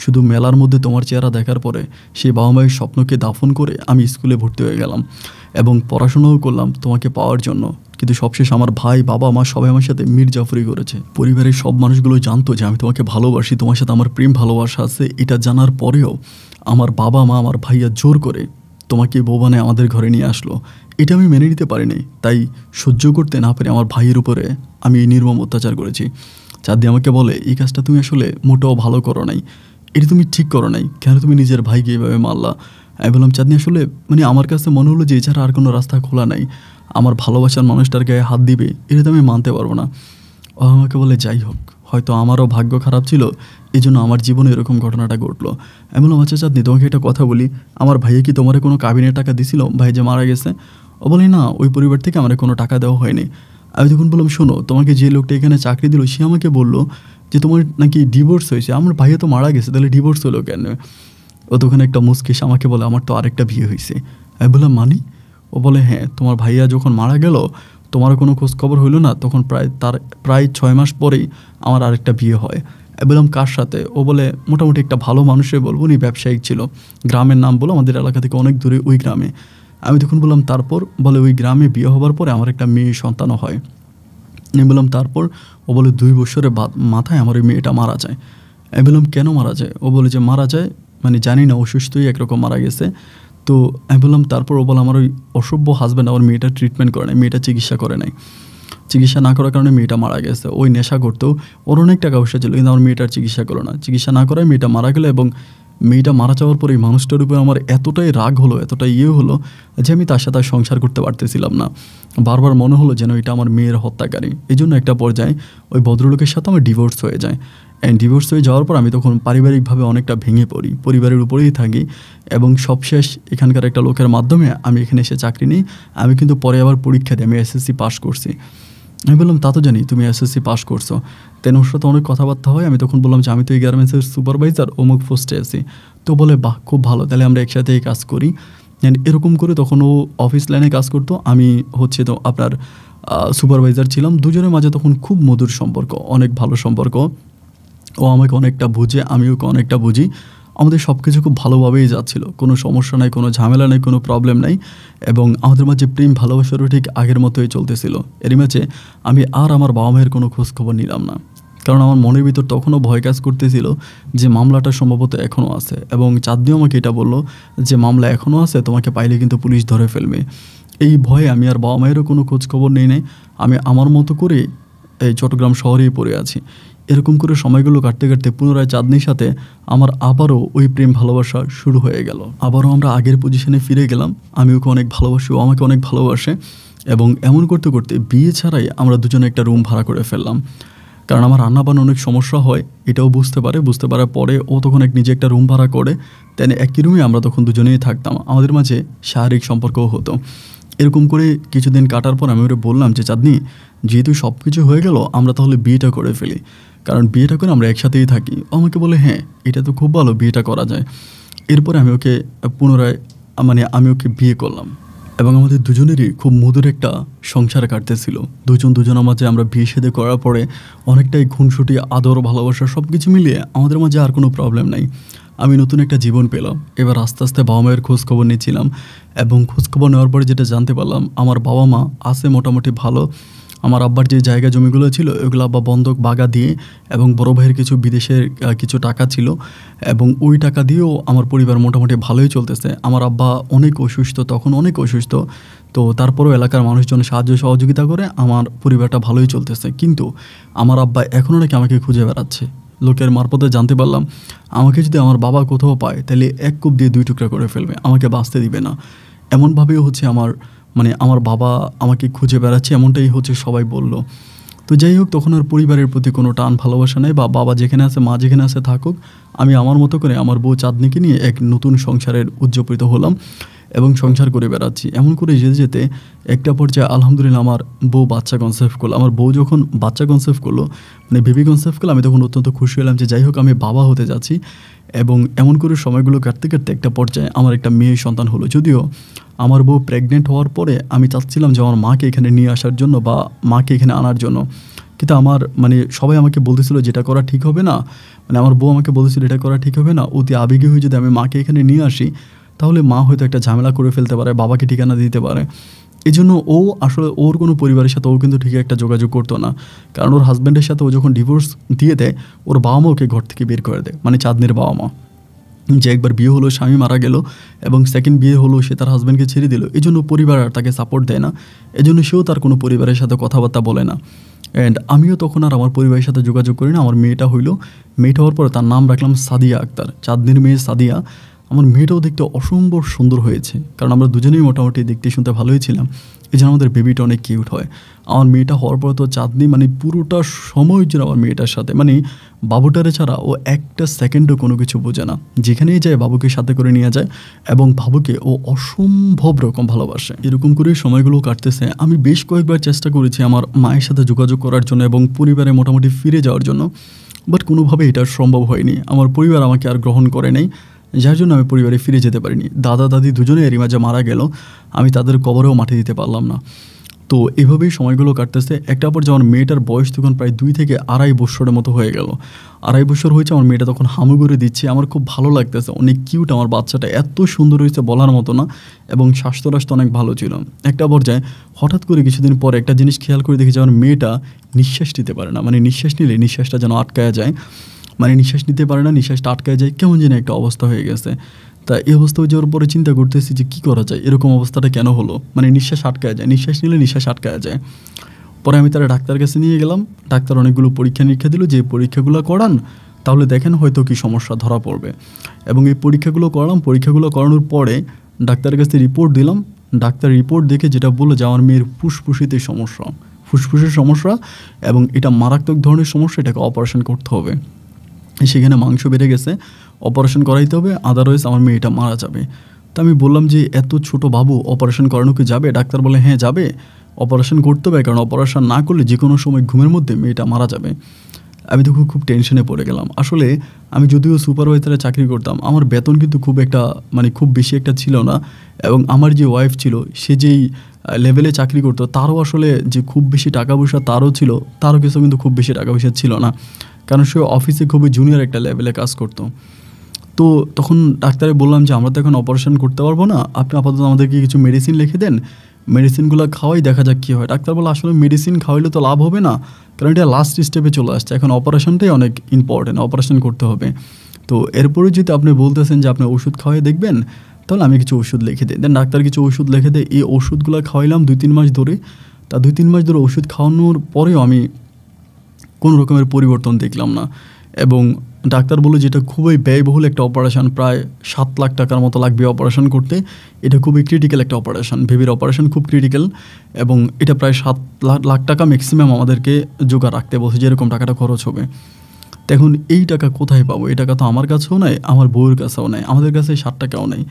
শুধু মেলার মধ্যে তোমার চেহারা দেখার পরে সেই বাবা মায়ের স্বপ্নকে দাফন করে আমি স্কুলে ভর্তি হয়ে গেলাম এবং পড়াশোনাও করলাম তোমাকে পাওয়ার জন্য। কিন্তু সবশেষ আমার ভাই, বাবা, মা সবাই আমার সাথে মির্জাফরি করেছে। পরিবারের সব মানুষগুলো জানতো যে আমি তোমাকে ভালোবাসি, তোমার সাথে আমার প্রেম ভালোবাসা আছে। এটা জানার পরেও আমার বাবা মা, আমার ভাইয়া জোর করে তোমাকে বউ বানায় আমাদের ঘরে নিয়ে আসলো। এটা আমি মেনে নিতে পারিনি, তাই সহ্য করতে না পেরে আমার ভাইয়ের উপরে আমি এই নির্মম অত্যাচার করেছি। চাঁদনি আমাকে বলে, এই কাজটা তুমি আসলে মোটেও ভালো করো নাই, এটা তুমি ঠিক করো নাই, কেন তুমি নিজের ভাইকে এভাবে মারলা? আমি বললাম, চাঁদনি আসলে আমার কাছে মনে হলো যে এছাড়া আর কোনো রাস্তা খোলা নাই। আমার ভালোবাসার মানুষটার গায়ে হাত দিবে এটা তো আমি মানতে পারবো না। ও আমাকে বলে, যাই হোক, হয়তো আমারও ভাগ্য খারাপ ছিল, এই জন্য আমার জীবনে এরকম ঘটনাটা ঘটলো। আমি বললাম, আচ্ছা চাঁদনি, তোমাকে একটা কথা বলি, আমার ভাইয়া কি তোমার কোনো কাবিনের টাকা দিছিল ভাই যে মারা গেছে? ও বলে, না, ওই পরিবার থেকে আমার কোনো টাকা দেওয়া হয়নি। আমি তখন বললাম, শোনো, তোমাকে যে লোকটা এখানে চাকরি দিল সে আমাকে বললো যে তোমার নাকি ডিভোর্স হয়েছে। আমার ভাইয়া তো মারা গেছে, তাহলে ডিভোর্স হলো কেন? ও তখন একটা মুচকিস আমাকে বলে, আমার তো আরেকটা বিয়ে হয়েছে। আমি বললাম, মানি? ও বলে, হ্যাঁ, তোমার ভাইয়া যখন মারা গেল তোমারও কোনো খোঁজ খবর হইলো না, তখন প্রায় 6 মাস পরেই আমার আরেকটা বিয়ে হয়। আমি বললাম, কার সাথে? ও বলে, মোটামুটি একটা ভালো মানুষের বলবো, উনি ব্যবসায়িক ছিল। গ্রামের নাম বলো, আমাদের এলাকা থেকে অনেক দূরে ওই গ্রামে। আমি তখন বললাম, তারপর? বলে, ওই গ্রামে বিয়ে হবার পরে আমার একটা মেয়ে সন্তানও হয়। আমি বললাম, তারপর? ও বলে, 2 বছরের মাথায় আমার ওই মেয়েটা মারা যায়। আমি বললাম, কেন মারা যায়? ও বলে যে মারা যায় মানে জানি না, অসুস্থই একরকম মারা গেছে। তো আমি বললাম, তারপর? ও বলে, আমার ওই অসভ্য হাজব্যান্ড আমার মেয়েটা ট্রিটমেন্ট করে নাই, মেয়েটা চিকিৎসা করে নাই, চিকিৎসা না করার কারণে মেয়েটা মারা গেছে। ওই নেশা করতো, ওর অনেক টাকা পয়সা ছিল, কিন্তু আমার মেয়েটার চিকিৎসা করলো না, চিকিৎসা না করায় মেয়েটা মারা গেলো। এবং মেয়েটা মারা যাওয়ার পর এই মানুষটার উপরে আমার এতটাই রাগ হলো, এতটাই হলো যে আমি তার সাথে আর সংসার করতে পারতেছিলাম না। বারবার মনে হলো যেন এটা আমার মেয়ের হত্যাকারী। এই জন্য একটা পর্যায়ে ওই ভদ্রলোকের সাথে আমার ডিভোর্স হয়ে যায়। অ্যান্ড ডিভোর্স হয়ে যাওয়ার পর আমি তখন পারিবারিকভাবে অনেকটা ভেঙে পড়ি, পরিবারের উপরেই থাকি। এবং সবশেষ এখানকার একটা লোকের মাধ্যমে আমি এখানে এসে চাকরি নিই। আমি কিন্তু পরে আবার পরীক্ষা দিই, আমি এসএসসি পাস করছি। আমি বললাম, তা তো জানি তুমি এসএসসি পাস করছো। তেন ওর সাথে অনেক কথাবার্তা হয়। আমি তখন বললাম যে আমি তো এই গার্মেন্টসের সুপারভাইজার অমুক পোস্টে আছি। তো বলে, বাহ, খুব ভালো, তাহলে আমরা একসাথেই কাজ করি। অ্যান্ড এরকম করে তখন ও অফিস লাইনে কাজ করতো, আমি হচ্ছে তো আপনার সুপারভাইজার ছিলাম। দুজনের মাঝে তখন খুব মধুর সম্পর্ক, অনেক ভালো সম্পর্ক। ও আমাকে অনেকটা বুঝে, আমিও ওকে অনেকটা বুঝি। আমাদের সব কিছু খুব ভালোভাবেই যাচ্ছিল, কোনো সমস্যা নাই, কোনো ঝামেলা নেই, কোনো প্রবলেম নাই। এবং আমাদের মাঝে প্রেম ভালোবাসারও ঠিক আগের মতোই চলতেছিল। এরই মাঝে আমি আর আমার বাবা মায়ের কোনো খোঁজখবর নিলাম না, কারণ আমার মনের ভিতর তখনও ভয় কাজ করতেছিল যে মামলাটা সম্ভবত এখনও আছে। এবং চাঁদনিও আমাকে এটা বললো যে মামলা এখনও আছে, তোমাকে পাইলে কিন্তু পুলিশ ধরে ফেলবে। এই ভয়ে আমি আর বাবা মায়েরও কোনো খোঁজখবর নেই নাই। আমি আমার মতো করে এই চট্টগ্রাম শহরেই পড়ে আছি। এরকম করে সময়গুলো কাটতে কাটতে পুনরায় চাঁদনির সাথে আমার আবারও ওই প্রেম ভালোবাসা শুরু হয়ে গেল। আবারও আমরা আগের পজিশনে ফিরে গেলাম। আমি ওকে অনেক ভালোবাসি, ও আমাকে অনেক ভালোবাসে। এবং এমন করতে করতে বিয়ে ছাড়াই আমরা দুজনে একটা রুম ভাড়া করে ফেললাম। কারণ আমার রান্নাবান্না অনেক সমস্যা হয়, এটাও বুঝতে পারার পরে ও তখন নিজে একটা রুম ভাড়া করে, তাই একই রুমে আমরা তখন দুজনেই থাকতাম। আমাদের মাঝে শারীরিক সম্পর্কও হতো। এরকম করে কিছুদিন কাটার পর আমি ওরে বললাম যে, চাঁদনি, যেহেতু সব কিছু হয়ে গেল, আমরা তাহলে বিয়েটা করে ফেলি, কারণ বিয়েটা করে আমরা একসাথেই থাকি। ও আমাকে বলে, হ্যাঁ, এটা তো খুব ভালো, বিয়েটা করা যায়। এরপরে আমি ওকে পুনরায় আমি ওকে বিয়ে করলাম এবং আমাদের দুজনেরই খুব মধুর একটা সংসার কাটতেছিল। দুজনের মাঝে আমরা বিয়ে শাদী করার পরে অনেকটাই খুনসুটি, আদর, ভালোবাসা সব কিছু মিলিয়ে আমাদের মাঝে আর কোনো প্রবলেম নাই। আমি নতুন একটা জীবন পেলাম। এবার আস্তে আস্তে বাবা মায়ের খোঁজখবর নিচ্ছিলাম এবং খোঁজখবর নেওয়ার পরে যেটা জানতে পারলাম, আমার বাবা মা আছে মোটামুটি ভালো। আমার আব্বার যে জায়গা জমিগুলো ছিল ওইগুলো আব্বা বন্ধক বাগা দিয়ে, এবং বড় ভাইয়ের কিছু বিদেশের কিছু টাকা ছিল, এবং ওই টাকা দিয়েও আমার পরিবার মোটামুটি ভালোই চলতেছে। আমার আব্বা অনেক অসুস্থ, তখন অনেক অসুস্থ, তো তারপরেও এলাকার মানুষজন সাহায্য সহযোগিতা করে আমার পরিবারটা ভালোই চলতেছে। কিন্তু আমার আব্বা এখনও নাকি আমাকে খুঁজে বেড়াচ্ছে। লোকের মারফতে জানতে পারলাম, আমাকে যদি আমার বাবা কোথাও পায় তাহলে 1 কূপ দিয়ে 2 টুকরা করে ফেলবে, আমাকে বাঁচতে দিবে না। এমনভাবেও হচ্ছে আমার বাবা আমাকে খুঁজে বেড়াচ্ছে, এমনটাই হচ্ছে সবাই বলল। তো যাই হোক, তখন আর পরিবারের প্রতি কোনো টান ভালোবাসা নেই, বা বাবা যেখানে আছে, মা যেখানে আছে থাকুক। আমি আমার মতো করে আমার বউ চাঁদনিকে নিয়ে এক নতুন সংসারের উদযাপিত হলাম এবং সংসার করে বেড়াচ্ছি। এমন করে যেতে যেতে একটা পর্যায়ে আলহামদুলিল্লাহ আমার বউ বাচ্চা কনসেপ্ট করলো। আমার বউ যখন বাচ্চা কনসেপ্ট করলো, বেবি কনসেপ্ট করলো, আমি তখন অত্যন্ত খুশি হলাম যে যাই হোক আমি বাবা হতে যাচ্ছি। এবং এমন করে সময়গুলো কাটতে কাটতে একটা পর্যায়ে আমার একটা মেয়ে সন্তান হলো। যদিও আমার বউ প্রেগনেন্ট হওয়ার পরে আমি চাচ্ছিলাম যে আমার মাকে এখানে নিয়ে আসার জন্য বা মাকে এখানে আনার জন্য, কিন্তু আমার মানে সবাই আমাকে বলতেছিল যেটা করা ঠিক হবে না, মানে আমার বউ আমাকে বলতেছিল এটা করা ঠিক হবে না, অতি আবেগী হয়ে যদি আমি মাকে এখানে নিয়ে আসি তাহলে মা হয়তো একটা ঝামেলা করে ফেলতে পারে, বাবাকে ঠিকানা দিতে পারে। এই জন্য ও আসলে ওর কোনো পরিবারের সাথে ও কিন্তু ঠিক একটা যোগাযোগ করতো না, কারণ ওর হাজব্যান্ডের সাথে ও যখন ডিভোর্স দিয়ে দেয় ওর বাবা মা ওকে ঘর থেকে বের করে দেয়, মানে চাঁদনির বাবা মা। যে একবার বিয়ে হলো, স্বামী মারা গেল এবং সেকেন্ড বিয়ে হলো, সে তার হাজব্যান্ডকে ছেড়ে দিল, এই জন্য পরিবার আর তাকে সাপোর্ট দেয় না, এজন্য সেও তার কোনো পরিবারের সাথে কথাবার্তা বলে না। অ্যান্ড আমিও তখন আর আমার পরিবারের সাথে যোগাযোগ করি না। আমার মেয়েটা হইলো, মেয়েটা হওয়ার পরে তার নাম রাখলাম সাদিয়া আক্তার, চাঁদনির মেয়ে সাদিয়া। আমার মেয়েটাও দেখতে অসম্ভব সুন্দর হয়েছে, কারণ আমরা দুজনেই মোটামুটি দেখতে শুনতে ভালোই ছিলাম, এই জন্য আমাদের বেবিটা অনেক কিউট হয়। আমার মেয়েটা হওয়ার পরে তো চাঁদনি মানে পুরোটা সময় জন্য আমার মেয়েটার সাথে, মানে বাবুটারে ছাড়া ও একটা সেকেন্ডও কোনো কিছু বোঝে না, যেখানেই যায় বাবুকে সাথে করে নিয়ে যায় এবং বাবুকে ও অসম্ভব রকম ভালোবাসে। এরকম করে সময়গুলো কাটতেছে। আমি বেশ কয়েকবার চেষ্টা করেছি আমার মায়ের সাথে যোগাযোগ করার জন্য এবং পরিবারে মোটামুটি ফিরে যাওয়ার জন্য, বাট কোনোভাবে এটা সম্ভব হয়নি। আমার পরিবার আমাকে আর গ্রহণ করে নেই, যার জন্য আমি পরিবারে ফিরে যেতে পারিনি। দাদা দাদি দুজনে এরই মাঝে মারা গেল, আমি তাদের কবরেও মাটি দিতে পারলাম না। তো এভাবেই সময়গুলো কাটতেছে। একটা পর যে আমার মেয়েটার বয়স তখন প্রায় 2 থেকে 2.5 বছরের মতো হয়ে গেল। 2.5 বছর হয়েছে, আমার মেয়েটা তখন হামুগুড়ি দিচ্ছে, আমার খুব ভালো লাগতেছে, অনেক কিউট আমার বাচ্চাটা, এত সুন্দর হয়েছে বলার মতো না, এবং স্বাস্থ্য রাষ্ট্র অনেক ভালো ছিল। একটা পর্যায়ে হঠাৎ করে কিছুদিন পরে একটা জিনিস খেয়াল করে দেখি যে আমার মেয়েটা নিঃশ্বাস নিতে পারে না, মানে নিঃশ্বাস নিলে নিঃশ্বাসটা যেন আটকায়া যায়, মানে নিঃশ্বাস নিতে পারে না, নিঃশ্বাসটা আটকায় যায়, কেমন যেন একটা অবস্থা হয়ে গেছে। তা এই অবস্থা হয়ে যাওয়ার পরে চিন্তা করতেছি যে কী করা যায়, এরকম অবস্থাটা কেন হলো, মানে নিঃশ্বাস আটকায় যায়, নিঃশ্বাস নিলে নিঃশ্বাস আটকায় যায়। পরে আমি তারা ডাক্তারের কাছে নিয়ে গেলাম, ডাক্তার অনেকগুলো পরীক্ষা নিরীক্ষা দিল, যে পরীক্ষাগুলো করান তাহলে দেখেন হয়তো কী সমস্যা ধরা পড়বে। এবং এই পরীক্ষাগুলো করালাম, পরীক্ষাগুলো করানোর পরে ডাক্তারের কাছে রিপোর্ট দিলাম। ডাক্তার রিপোর্ট দেখে যেটা বললো যে আমার মেয়ের ফুসফুসিতে সমস্যা, ফুসফুসের সমস্যা, এবং এটা মারাত্মক ধরনের সমস্যা, এটাকে অপারেশন করতে হবে। সেখানে মাংস বেড়ে গেছে, অপারেশন করাইতে হবে, আদারওয়াইজ আমার মেয়েটা মারা যাবে। তো আমি বললাম যে এত ছোট বাবু অপারেশন করানো কি যাবে? ডাক্তার বলে হ্যাঁ যাবে, অপারেশন করতে হবে, কারণ অপারেশন না করলে যে কোনো সময় ঘুমের মধ্যে মেয়েটা মারা যাবে। আমি তখন খুব টেনশনে পড়ে গেলাম। আসলে আমি যদিও সুপারভাইজারে চাকরি করতাম, আমার বেতন কিন্তু খুব একটা মানে খুব বেশি একটা ছিল না, এবং আমার যে ওয়াইফ ছিল সে যেই লেভেলে চাকরি করতো তারও আসলে যে খুব বেশি টাকা পয়সা তারও ছিল, তারও কিছু কিন্তু খুব বেশি টাকা পয়সা ছিল না, কারণ সে অফিসে খুবই জুনিয়র একটা লেভেলে কাজ করতো। তো তখন ডাক্তারে বললাম যে আমরা তো এখন অপারেশন করতে পারবো না, আপনি আপাতত আমাদেরকে কিছু মেডিসিন লিখে দেন, মেডিসিনগুলো খাওয়াই দেখা যাক কী হয়। ডাক্তার বলে আসলে মেডিসিন খাওয়াইলে তো লাভ হবে না, কারণ এটা লাস্ট স্টেপে চলে আসছে, এখন অপারেশনটাই অনেক ইম্পর্টেন্ট, অপারেশন করতে হবে। তো এরপরে যদি আপনি বলতেছেন যে আপনি ওষুধ খাওয়াই দেখবেন, তাহলে আমি কিছু ওষুধ লিখে দিই। দেন ডাক্তার কিছু ওষুধ লিখে দেয়, এই ওষুধগুলো খাওয়াইলাম 2-3 মাস ধরে। তা 2-3 মাস ধরে ওষুধ খাওয়ানোর পরেও আমি কোনো রকমের পরিবর্তন দেখলাম না, এবং ডাক্তার বলল যেটা খুবই ব্যয়বহুল একটা অপারেশন, প্রায় 7 লাখ টাকার মতো লাগবে অপারেশন করতে, এটা খুবই ক্রিটিক্যাল একটা অপারেশন, বেবির অপারেশন খুব ক্রিটিক্যাল, এবং এটা প্রায় 7 লাখ টাকা ম্যাক্সিমাম আমাদেরকে জোগাড় রাখতে বলছে, যেরকম টাকাটা খরচ হবে। তো এখন এই টাকা কোথায় পাবো? এই টাকা তো আমার কাছেও নাই, আমার বউয়ের কাছেও নাই, আমাদের কাছে 7 টাকাও নেই।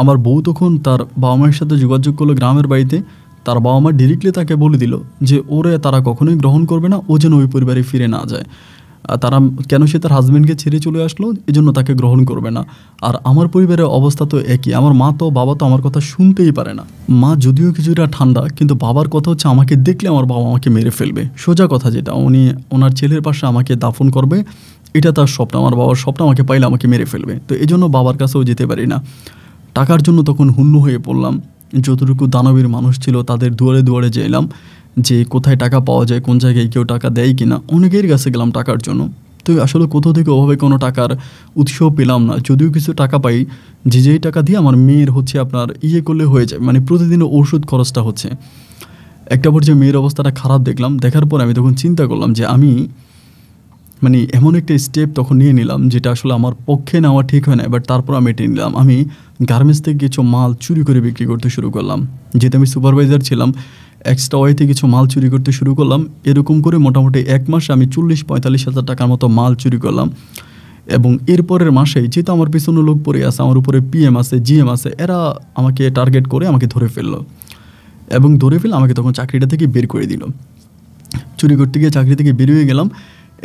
আমার বউ তখন তার বাবা মায়ের সাথে যোগাযোগ করলো গ্রামের বাড়িতে, তার বাবা মা ডিরেক্টলি তাকে বলে দিল যে ওরে তারা কখনোই গ্রহণ করবে না, ও যেন ওই পরিবারে ফিরে না যায়। তারা কেন সে তার হাজব্যান্ডকে ছেড়ে চলে আসলো, এজন্য তাকে গ্রহণ করবে না। আর আমার পরিবারের অবস্থা তো একই, আমার মা তো বাবা তো আমার কথা শুনতেই পারে না। মা যদিও কিছুটা ঠান্ডা, কিন্তু বাবার কথা হচ্ছে আমাকে দেখলে আমার বাবা আমাকে মেরে ফেলবে, সোজা কথা যেটা, উনি ওনার ছেলের পাশে আমাকে দাফন করবে, এটা তার স্বপ্ন, আমার বাবার স্বপ্ন, আমাকে পাইলে আমাকে মেরে ফেলবে। তো এই জন্য বাবার কাছেও যেতে পারি না। টাকার জন্য তখন হুন্য হয়ে পড়লাম, যতটুকু দানবীর মানুষ ছিল তাদের দুয়ারে দুয়ারে যাইলাম যে কোথায় টাকা পাওয়া যায়, কোন জায়গায় কেউ টাকা দেয় কি না, অনেকের কাছে গেলাম টাকার জন্য। তো আসলে কোথাও থেকে ওভাবে কোনো টাকার উৎস পেলাম না, যদিও কিছু টাকা পাই, যেই টাকা দিয়ে আমার মেয়ের হচ্ছে আপনার করলে হয়ে যায়, মানে প্রতিদিন ওষুধ খরচটা হচ্ছে। একটা পর্যায়ে মেয়ের অবস্থাটা খারাপ দেখলাম, দেখার পর আমি তখন চিন্তা করলাম যে আমি মানে এমন একটা স্টেপ তখন নিয়ে নিলাম যেটা আসলে আমার পক্ষে নেওয়া ঠিক হয় না, বাট তারপর আমি এটা নিলাম। আমি গার্মেন্টস থেকে কিছু মাল চুরি করে বিক্রি করতে শুরু করলাম, যেহেতু আমি সুপারভাইজার ছিলাম, এক্সট্রা ওয়াইতে কিছু মাল চুরি করতে শুরু করলাম। এরকম করে মোটামুটি 1 মাসে আমি 40-45 হাজার টাকার মতো মাল চুরি করলাম। এবং এরপরের মাসেই যেহেতু আমার পিছনে লোক পড়ে আছে, আমার উপরে PM আছে, GM আছে, এরা আমাকে টার্গেট করে আমাকে ধরে ফেললো, এবং ধরে ফেলে আমাকে তখন চাকরিটা থেকে বের করে দিল। চুরি করতে গিয়ে চাকরি থেকে বেরিয়ে গেলাম,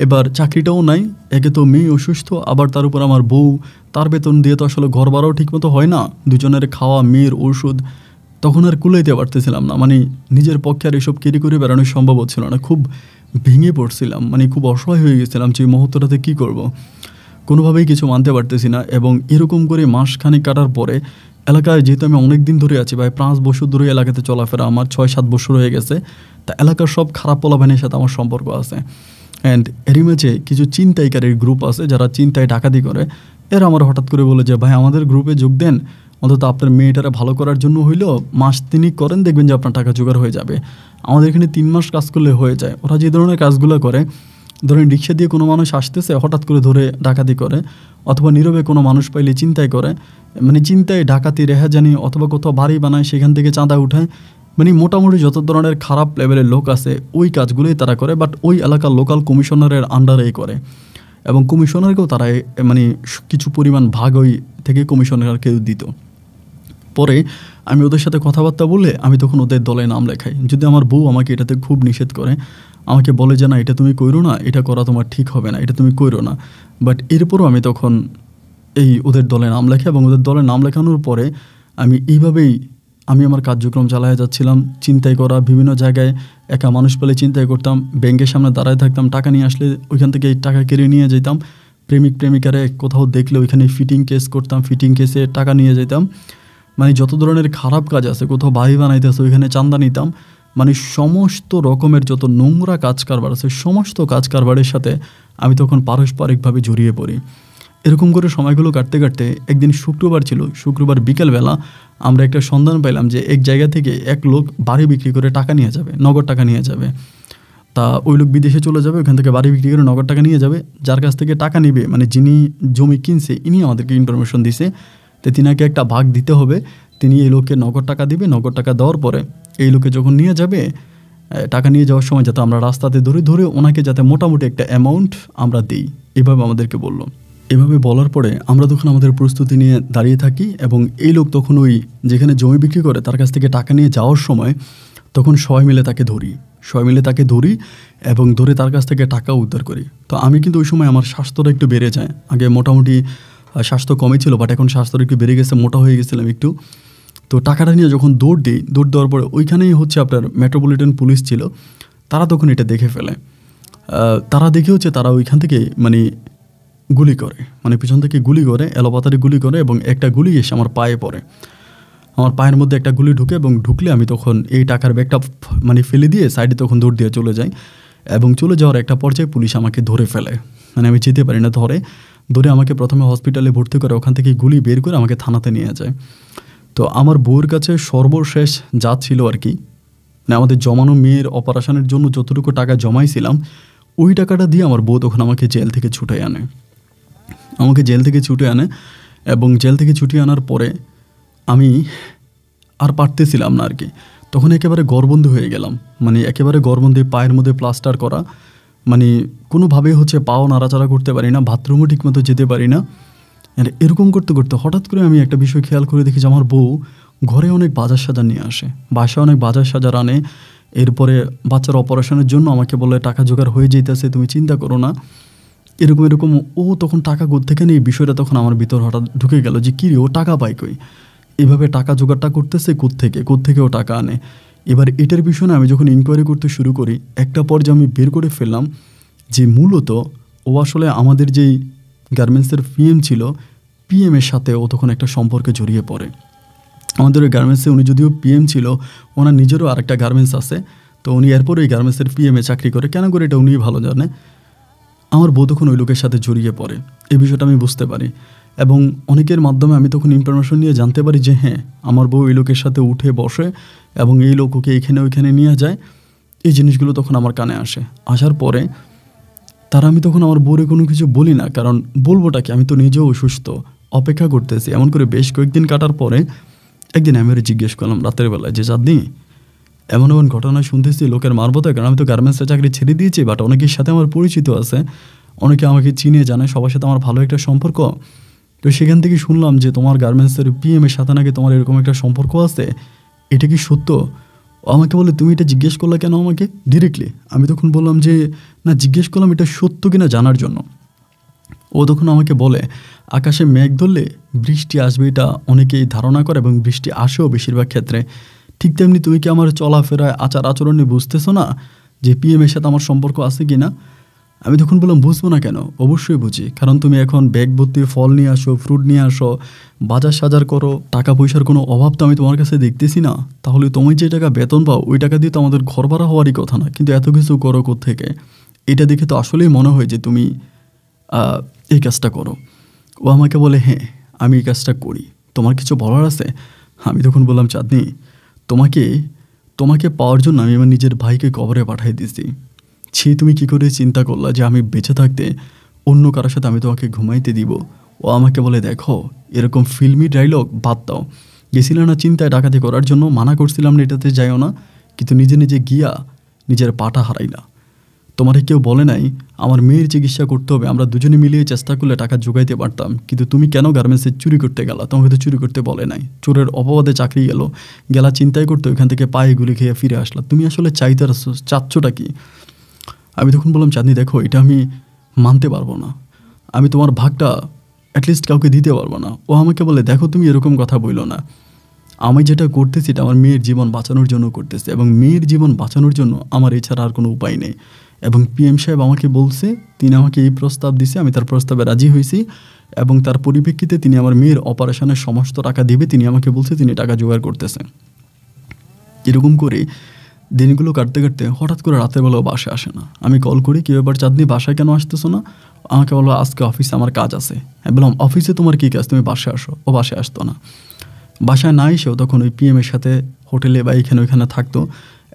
এবার চাকরিটাও নাই, একে তো মেয়ে অসুস্থ, আবার তার উপর আমার বউ, তার বেতন দিয়ে তো আসলে ঘর ভাড়াও ঠিকমতো হয় না, দুজনের খাওয়া, মেয়ের ওষুধ, তখন আর কুলাইতে পারতেছিলাম না, মানে নিজের পক্ষে আর এসব ক্যারি করে বেড়ানো সম্ভব হচ্ছিল না। খুব ভেঙে পড়ছিলাম, মানে খুব অসহায় হয়ে গেছিলাম যে এই মুহূর্তটাতে কী করব, কোনোভাবেই কিছু মানতে পারতেছি না। এবং এরকম করে মাসখানেক কাটার পরে এলাকায় যেহেতু আমি অনেক দিন ধরে আছি, প্রায় 5 বছর ধরে এলাকাতে চলাফেরা, আমার 6-7 বছর হয়ে গেছে, তা এলাকার সব খারাপ পোলাপানের সাথে আমার সম্পর্ক আছে। অ্যান্ড এরই মাঝে কিছু ছিনতাইকারীর গ্রুপ আছে যারা চিন্তায় ডাকাতি করে। এরা আমার হঠাৎ করে বলে যে ভাই আমাদের গ্রুপে যোগ দেন, অন্তত আপনার মেয়েটারে ভালো করার জন্য হইলেও মাস 3 করেন, দেখবেন যে আপনার টাকা জোগাড় হয়ে যাবে। আমাদের এখানে 3 মাস কাজ করলে হয়ে যায়। ওরা যে ধরনের কাজগুলো করে, ধরেন রিক্সা দিয়ে কোনো মানুষ আসতেছে, হঠাৎ করে ধরে ডাকাতি করে, অথবা নীরবে কোনো মানুষ পাইলে চিন্তায় করে, মানে চিন্তায় ডাকাতি রেহাজানি, অথবা কোথাও বাড়ি বানায় সেখান থেকে চাঁদা উঠায়, মানে মোটামুটি যত ধরনের খারাপ লেভেলের লোক আছে ওই কাজগুলোই তারা করে। বাট ওই এলাকার লোকাল কমিশনারের আন্ডারেই করে, এবং কমিশনারকেও তারা মানে কিছু পরিমাণ ভাগ ওই থেকে কমিশনারকে দিত। পরে আমি ওদের সাথে কথাবার্তা বলে আমি তখন ওদের দলে নাম লেখাই। যদি আমার বউ আমাকে এটাতে খুব নিষেধ করে, আমাকে বলে যে না এটা তুমি কইরো না, এটা করা তোমার ঠিক হবে না, এটা তুমি কইরো না। বাট এরপরও আমি তখন এই ওদের দলে নাম লেখাই, এবং ওদের দলে নাম লেখানোর পরে আমি এইভাবেই আমি আমার কার্যক্রম চালিয়ে যাচ্ছিলাম। চিন্তাই করা, বিভিন্ন জায়গায় একা মানুষ পেলে চিন্তাই করতাম, ব্যাংকের সামনে দাঁড়ায় থাকতাম, টাকা নিয়ে আসলে ওইখান থেকে এই টাকা কেড়ে নিয়ে যেতাম। প্রেমিক প্রেমিকারে কোথাও দেখলে ওইখানে ফিটিং কেস করতাম, ফিটিং কেসে টাকা নিয়ে যেতাম। মানে যত ধরনের খারাপ কাজ আছে, কোথাও বাড়ি বানাইতেছে ওইখানে চাঁদা নিতাম। মানে সমস্ত রকমের যত নোংরা কাজ কারবার আছে, সমস্ত কাজ কারবারের সাথে আমি তখন পারস্পরিকভাবে জড়িয়ে পড়ি। এরকম করে সময়গুলো কাটতে কাটতে একদিন শুক্রবার ছিল, শুক্রবার বিকেলবেলা আমরা একটা সন্ধান পাইলাম যে এক জায়গা থেকে এক লোক বাড়ি বিক্রি করে টাকা নিয়ে যাবে, নগদ টাকা নিয়ে যাবে। তা ওই লোক বিদেশে চলে যাবে, ওখান থেকে বাড়ি বিক্রি করে নগদ টাকা নিয়ে যাবে। যার কাছ থেকে টাকা নেবে, মানে যিনি জমি কিনছে, ইনি আমাদেরকে ইনফরমেশন দিছে, তো তিনাকে একটা ভাগ দিতে হবে। তিনি এই লোককে নগদ টাকা দিবে, নগদ টাকা দেওয়ার পরে এই লোকে যখন নিয়ে যাবে, টাকা নিয়ে যাওয়ার সময় যাতে আমরা রাস্তাতে ধরে ওনাকে যাতে মোটামুটি একটা অ্যামাউন্ট আমরা দিই, এভাবে আমাদেরকে বলল। এভাবে বলার পরে আমরা তখন আমাদের প্রস্তুতি নিয়ে দাঁড়িয়ে থাকি, এবং এই লোক তখন ওই যেখানে জমি বিক্রি করে তার কাছ থেকে টাকা নিয়ে যাওয়ার সময় তখন সবাই মিলে তাকে ধরি এবং ধরে তার কাছ থেকে টাকা উদ্ধার করি। তো আমি কিন্তু ওই সময় আমার স্বাস্থ্যটা একটু বেড়ে যায়। আগে মোটামুটি স্বাস্থ্য কমই ছিল, বাট এখন স্বাস্থ্যটা একটু বেড়ে গেছে, মোটা হয়ে গেছিলাম একটু। তো টাকাটা নিয়ে যখন দৌড় দেওয়ার পরে ওইখানেই হচ্ছে আপনার মেট্রোপলিটন পুলিশ ছিল, তারা তখন এটা দেখে ফেলে। তারা দেখে হচ্ছে তারা ওইখান থেকে মানে গুলি করে, মানে পিছন থেকে গুলি করে, এলোপাতারি গুলি করে, এবং একটা গুলি এসে আমার পায়ে পড়ে। আমার পায়ের মধ্যে একটা গুলি ঢুকে, এবং ঢুকলে আমি তখন এই টাকার ব্যাগটা মানে ফেলে দিয়ে সাইডে তখন দৌড় দিয়ে চলে যাই। এবং চলে যাওয়ার একটা পর্যায়ে পুলিশ আমাকে ধরে ফেলে, মানে আমি যেতে পারি না, ধরে আমাকে প্রথমে হসপিটালে ভর্তি করে, ওখান থেকে গুলি বের করে আমাকে থানাতে নিয়ে যায়। তো আমার বউয়ের কাছে সর্বশেষ যা ছিল আর কি, মানে আমাদের জমানো মেয়ের অপারেশনের জন্য যতটুকু টাকা জমাইছিলাম, ওই টাকাটা দিয়ে আমার বউ তখন আমাকে জেল থেকে ছুটে আনে। এবং জেল থেকে ছুটিয়ে আনার পরে আমি আর পারতেছিলাম না আর কি। তখন একেবারে গড়বন্দি হয়ে গেলাম, মানে একেবারে গড়বন্দি, পায়ের মধ্যে প্লাস্টার করা, মানে কোনোভাবেই হচ্ছে পাও নাড়াচাড়া করতে পারি না, বাথরুমও ঠিকমতো যেতে পারি না। আর এরকম করতে করতে হঠাৎ করে আমি একটা বিষয় খেয়াল করে দেখি যে আমার বউ ঘরে অনেক বাজার সাজার নিয়ে আসে, বাসায় অনেক বাজার সাজার আনে। এরপরে বাচ্চার অপারেশনের জন্য আমাকে বলে টাকা জোগাড় হয়ে যেতেছে, তুমি চিন্তা করো না, এরকম। ও তখন টাকা কোত্থেকে নেই, বিষয়টা তখন আমার ভিতর হঠাৎ ঢুকে গেল যে কী রে, ও টাকা পায় কই, এভাবে টাকা জোগাড়টা করতেছে কোত্থেকে ও টাকা আনে। এবার এটার বিষয়ে আমি যখন ইনকোয়ারি করতে শুরু করি, একটা পর্যায়ে আমি বের করে ফেললাম যে মূলত ও আসলে আমাদের যেই গার্মেন্টসের পিএম ছিল, পিএমের সাথে ও তখন একটা সম্পর্কে জড়িয়ে পড়ে। আমাদের ওই গার্মেন্টসে উনি যদিও পিএম ছিল, ওনার নিজেরও আরেকটা গার্মেন্টস আছে, তো উনি এরপর ওই গার্মেন্টসের পিএমে চাকরি করে, কেন করে এটা উনিই ভালো জানে। আমার বউ তখন ওই লোকের সাথে জড়িয়ে পড়ে, এই বিষয়টা আমি বুঝতে পারি, এবং অনেকের মাধ্যমে আমি তখন ইনফরমেশন নিয়ে জানতে পারি যে হ্যাঁ, আমার বউ এই লোকের সাথে উঠে বসে, এবং এই লোক ওকে এখানে ওইখানে নিয়ে যায়। এই জিনিসগুলো তখন আমার কানে আসে। আসার পরে আমি তখন আমার বউরে কোনো কিছু বলি না, কারণ বলবোটা কি, আমি তো নিজেও অসুস্থ, অপেক্ষা করতেছি। এমন করে বেশ কয়েকদিন কাটার পরে একদিন আমি ওরে জিজ্ঞেস করলাম রাতের বেলায় যে চাঁদনি, এমন ঘটনা শুনতেছি লোকের মারবো তো, কারণ আমি তো গার্মেন্টসের চাকরি ছেড়ে দিয়েছি, বাট অনেকের সাথে আমার পরিচিত আছে, অনেকে আমাকে চিনে জানে, সবার সাথে আমার ভালো একটা সম্পর্ক। তো সেখান থেকে শুনলাম যে তোমার গার্মেন্টসের পিএমের সাথে নাকি তোমার এরকম একটা সম্পর্ক আছে, এটা কি সত্য? আমাকে বলে তুমি এটা জিজ্ঞেস করলে কেন আমাকে ডিরেক্টলি? আমি তখন বললাম যে না, জিজ্ঞেস করলাম এটা সত্য কিনা জানার জন্য। ও তখন আমাকে বলে আকাশে মেঘ ধরলে বৃষ্টি আসবে এটা অনেকেই ধারণা করে এবং বৃষ্টি আসেও বেশিরভাগ ক্ষেত্রে। ঠিক তেমনি তুমি কি আমার চলাফেরায় আচার আচরণে বুঝতেছো না যে পিএমের সাথে আমার সম্পর্ক আছে কি না? আমি তখন বললাম বুঝবো না কেন, অবশ্যই বুঝি, কারণ তুমি এখন ব্যাগ ভর্তি ফল নিয়ে আসো, ফ্রুট নিয়ে আসো, বাজার সাজার করো, টাকা পয়সার কোনো অভাব তো আমি তোমার কাছে দেখতেছি না। তাহলে তুমি যে টাকা বেতন পাও ওই টাকা দিয়ে তো আমাদের ঘর ভাড়া হওয়ারই কথা না, কিন্তু এত কিছু করো কোত্থেকে? এটা দেখে তো আসলেই মনে হয় যে তুমি এই কাজটা করো। ও আমাকে বলে হ্যাঁ আমি এই কাজটা করি, তোমার কিছু বলার আছে? আমি তখন বললাম চাঁদনি, তোমাকে তোমাকে পাওয়ার জন্য আমি আমার নিজের ভাইকে কবরে পাঠিয়ে দিয়েছি। তুমি কি করে চিন্তা করলা যে আমি বেঁচে থাকতে অন্য কারোর সাথে আমি তোমাকে ঘুমাইতে দিব? ও আমাকে বলে দেখো এরকম ফিল্মি ডায়লগ বাদ দাও, গেছিল না চিন্তায় ডাকাতি করার জন্য, মানা করছিলাম না এটাতে যাইও না, কিন্তু নিজে নিজে গিয়া নিজের পাটা হারাই না। তোমারে কেউ বলে নাই আমার মেয়ের চিকিৎসা করতে হবে, আমরা দুজনে মিলিয়ে চেষ্টা করলে টাকা জোগাইতে পারতাম, কিন্তু তুমি কেন গার্মেন্টসে চুরি করতে গেলা? তোমাকে তো চুরি করতে বলে নাই, চোরের অপবাদে চাকরি গেলা চিন্তাই করতে, ওইখান থেকে পায়ে গুলি খেয়ে ফিরে আসলা। তুমি আসলে চাচ্ছটা কি? আমি তখন বললাম চাঁদনি দেখো এটা আমি মানতে পারবো না, আমি তোমার ভাগটা অ্যাটলিস্ট কাউকে দিতে পারবো না। ও আমাকে বলে দেখো তুমি এরকম কথা বইলো না, আমি যেটা করতেছি এটা আমার মেয়ের জীবন বাঁচানোর জন্য করতেছি, এবং মেয়ের জীবন বাঁচানোর জন্য আমার এছাড়া আর কোনো উপায় নেই। এবং পিএম সাহেব আমাকে বলছে, তিনি আমাকে এই প্রস্তাব দিছে, আমি তার প্রস্তাবে রাজি হয়েছি, এবং তার পরিপ্রেক্ষিতে তিনি আমার মেয়ের অপারেশনের সমস্ত টাকা দেবে। তিনি আমাকে বলছে তিনি টাকা জোগাড় করতেছেন। এরকম করে দিনগুলো কাটতে কাটতে হঠাৎ করে রাতের বেলাও বাসায় আসে না। আমি কল করি, কী ব্যাপার চাঁদনি বাসায় কেন আসতেছো না? আমাকে বললো আজকে অফিসে আমার কাজ আছে। আমি বললাম অফিসে তোমার কী কাজ, তুমি বাসায় আসো। ও বাসায় আসতো না, বাসায় না এসেও তখন ওই পিএমের সাথে হোটেলে বা এইখানে ওইখানে থাকতো,